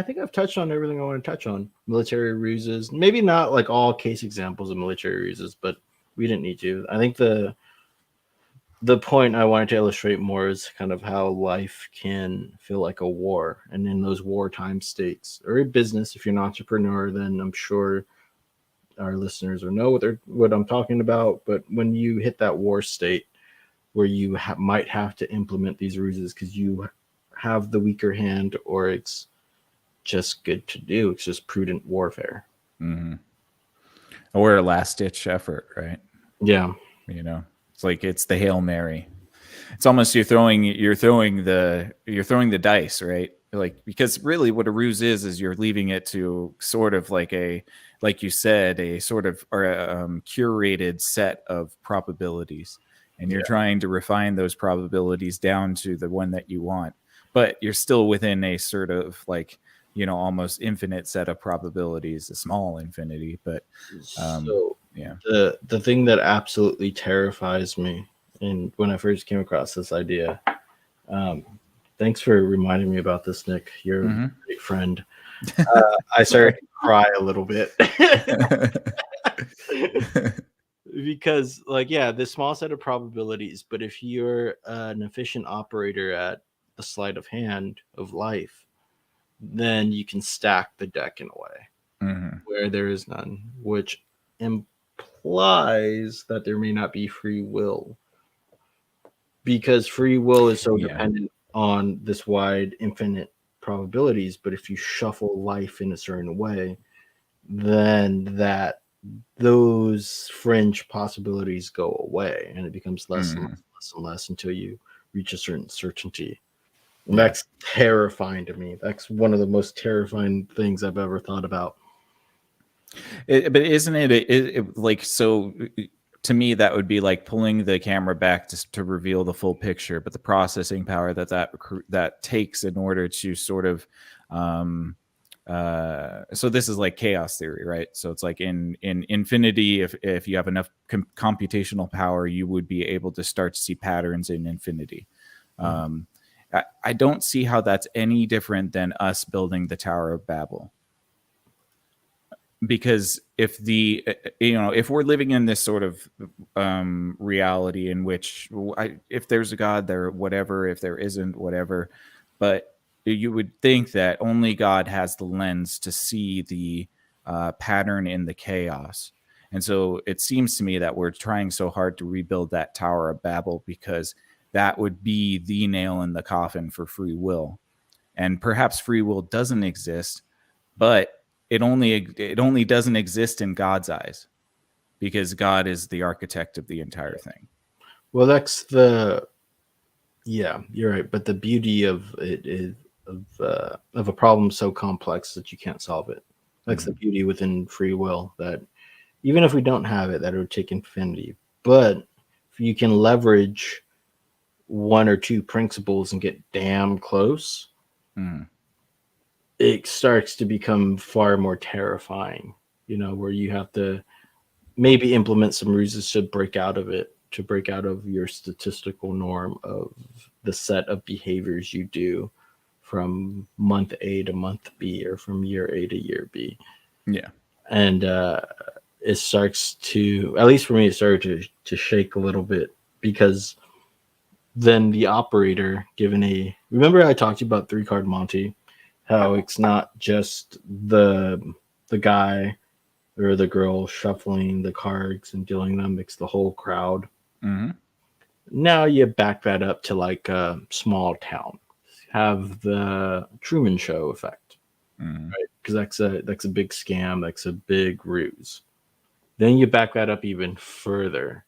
Speaker 1: think I've touched on everything I want to touch on. Military ruses, maybe not like all case examples of military ruses, but we didn't need to. I think the point I wanted to illustrate more is kind of how life can feel like a war, and in those wartime states, or in business, if you're an entrepreneur, then I'm sure our listeners will know what I'm talking about. But when you hit that war state where you might have to implement these ruses because you have the weaker hand, or it's just good to do, it's just prudent warfare,
Speaker 3: or a last ditch effort, right?
Speaker 1: Yeah,
Speaker 3: it's like it's the Hail Mary. It's almost you're throwing the dice, right? Like, because really what a ruse is you're leaving it to sort of like you said, a sort of curated set of probabilities, and you're trying to refine those probabilities down to the one that you want, but you're still within a sort of like, almost infinite set of probabilities, a small infinity. But
Speaker 1: the thing that absolutely terrifies me, and when I first came across this idea, thanks for reminding me about this, Nick. You're a great friend. I started to cry a little bit because, this small set of probabilities, but if you're an efficient operator at the sleight of hand of life, then you can stack the deck in a way where there is none, which implies that there may not be free will, because free will is so dependent on this wide infinite probabilities. But if you shuffle life in a certain way, then those fringe possibilities go away, and it becomes less and less and less until you reach a certain certainty. And that's terrifying to me. That's one of the most terrifying things I've ever thought about.
Speaker 3: But isn't it like so? To me, that would be like pulling the camera back to reveal the full picture, but the processing power that takes in order to sort of so this is like chaos theory, right? So it's like in infinity, if you have enough computational power, you would be able to start to see patterns in infinity. I don't see how that's any different than us building the Tower of Babel. Because if if we're living in this sort of reality in which if there's a God there, whatever, if there isn't, whatever, but you would think that only God has the lens to see the pattern in the chaos. And so it seems to me that we're trying so hard to rebuild that Tower of Babel because that would be the nail in the coffin for free will. And perhaps free will doesn't exist, but it only doesn't exist in God's eyes because God is the architect of the entire thing.
Speaker 1: Well, yeah, you're right. But the beauty of it is of a problem so complex that you can't solve it. That's the beauty within free will, that even if we don't have it, that it would take infinity. But if you can leverage one or two principles and get damn close, it starts to become far more terrifying, where you have to maybe implement some ruses to break out of it, to break out of your statistical norm of the set of behaviors you do from month A to month B, or from year A to year B.
Speaker 3: Yeah.
Speaker 1: And it starts to, at least for me, it started to shake a little bit, because then the operator, remember I talked to you about 3-card Monte, how it's not just the guy or the girl shuffling the cards and dealing them, it's the whole crowd. Now you back that up to like a small town, have the Truman Show effect, right? Because that's a big scam, that's a big ruse. Then you back that up even further,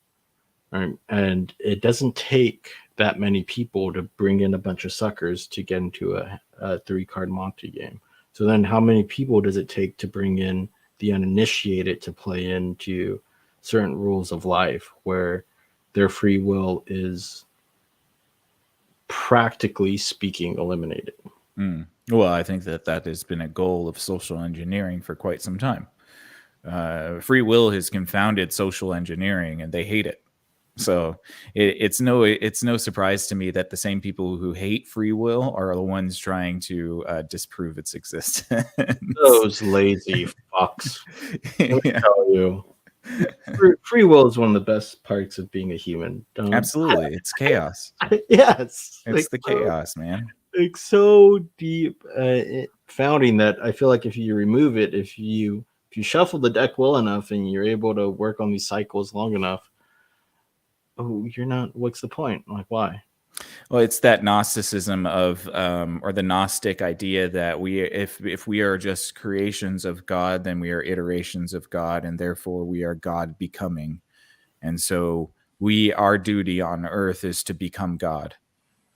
Speaker 1: right? And it doesn't take that many people to bring in a bunch of suckers to get into a 3-card Monte game. So then how many people does it take to bring in the uninitiated to play into certain rules of life where their free will is, practically speaking, eliminated?
Speaker 3: Well, I think that has been a goal of social engineering for quite some time. Free will has confounded social engineering, and they hate it. So it's no surprise to me that the same people who hate free will are the ones trying to disprove its existence.
Speaker 1: Those lazy fucks. Let me tell you, free will is one of the best parts of being a human.
Speaker 3: Absolutely, it's chaos.
Speaker 1: Yes,
Speaker 3: it's the chaos, man.
Speaker 1: It's so deep founding that I feel like if you remove it, if you shuffle the deck well enough and you're able to work on these cycles long enough, what's the point? Like, why?
Speaker 3: Well, it's that Gnosticism of, or the Gnostic idea that if we are just creations of God, then we are iterations of God, and therefore we are God becoming. And so our duty on earth is to become God.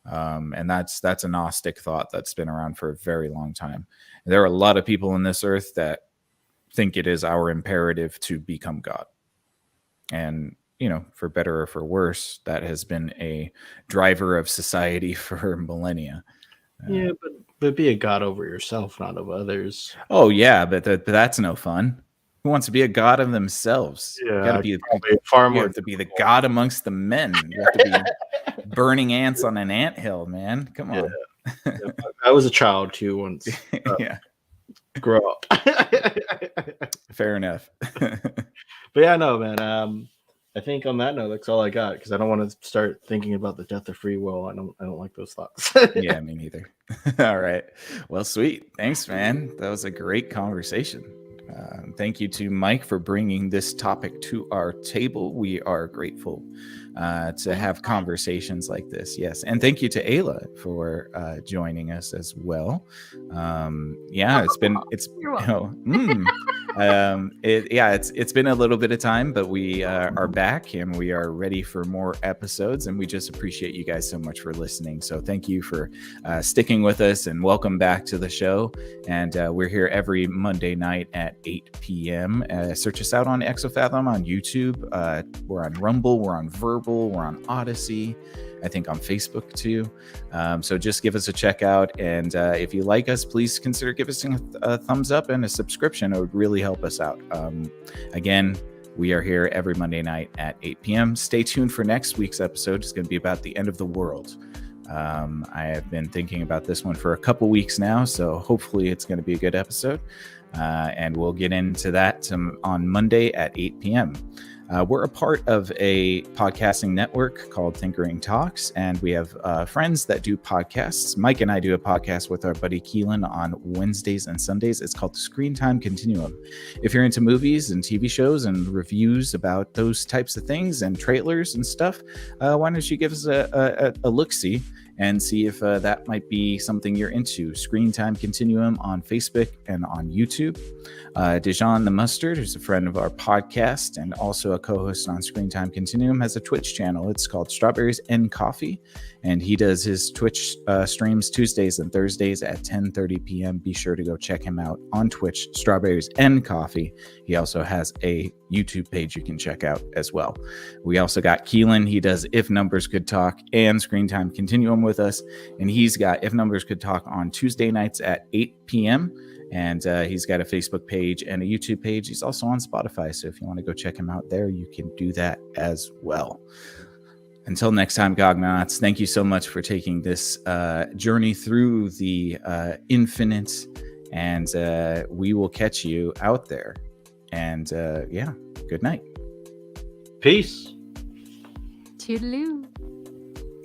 Speaker 3: And that's a Gnostic thought that's been around for a very long time. There are a lot of people on this earth that think it is our imperative to become God. And for better or for worse, that has been a driver of society for millennia.
Speaker 1: Yeah, but be a god over yourself, not of others.
Speaker 3: Oh yeah, but that's no fun. Who wants to be a god of themselves?
Speaker 1: Yeah,
Speaker 3: you got to be
Speaker 1: far more.
Speaker 3: You have to be the god amongst the men. You have to be burning ants on an anthill, man. Come on.
Speaker 1: Yeah. I was a child too once.
Speaker 3: Yeah.
Speaker 1: Grow up.
Speaker 3: Fair enough.
Speaker 1: But yeah, no, man. I think on that note, that's all I got, because I don't want to start thinking about the death of free will. I don't like those thoughts.
Speaker 3: Yeah, me neither. All right. Well, sweet. Thanks, man. That was a great conversation. Thank you to Mike for bringing this topic to our table. We are grateful to have conversations like this. Yes. And thank you to Ayla for joining us as well. Yeah, it's It's been a little bit of time, but we are back and we are ready for more episodes, and we just appreciate you guys so much for listening. So thank you for sticking with us, and welcome back to the show. And we're here every Monday night at 8 p.m. Search us out on Exofathom on YouTube. We're on Rumble, we're on Verbal, we're on Odyssey, I think on Facebook too. So just give us a check out. And if you like us, please consider giving us a thumbs up and a subscription. It would really help us out. Again, we are here every Monday night at 8 p.m. Stay tuned for next week's episode. It's going to be about the end of the world. I have been thinking about this one for a couple weeks now, so hopefully it's going to be a good episode. And we'll get into that on Monday at 8 p.m. We're a part of a podcasting network called Tinkering Talks, and we have friends that do podcasts. Mike and I do a podcast with our buddy Keelan on Wednesdays and Sundays. It's called Screen Time Continuum. If you're into movies and TV shows and reviews about those types of things and trailers and stuff, why don't you give us a look-see and see if that might be something you're into. Screen Time Continuum on Facebook and on YouTube. Dijon the Mustard, who's a friend of our podcast and also a co-host on Screen Time Continuum, has a Twitch channel. It's called Strawberries and Coffee, and he does his Twitch streams Tuesdays and Thursdays at 10:30 p.m. Be sure to go check him out on Twitch, Strawberries and Coffee. He also has a YouTube page you can check out as well. We also got Keelan. He does If Numbers Could Talk and Screen Time Continuum with us, and he's got If Numbers Could Talk on Tuesday nights at 8 p.m. And he's got a Facebook page and a YouTube page. He's also on Spotify, so if you want to go check him out there, you can do that as well. Until next time, Gognauts, thank you so much for taking this journey through the infinite, and we will catch you out there. And good night.
Speaker 1: Peace.
Speaker 4: Toodaloo.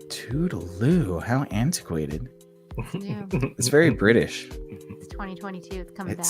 Speaker 3: Toodaloo. How antiquated.
Speaker 4: Yeah.
Speaker 3: It's very British.
Speaker 4: It's 2022. It's coming back.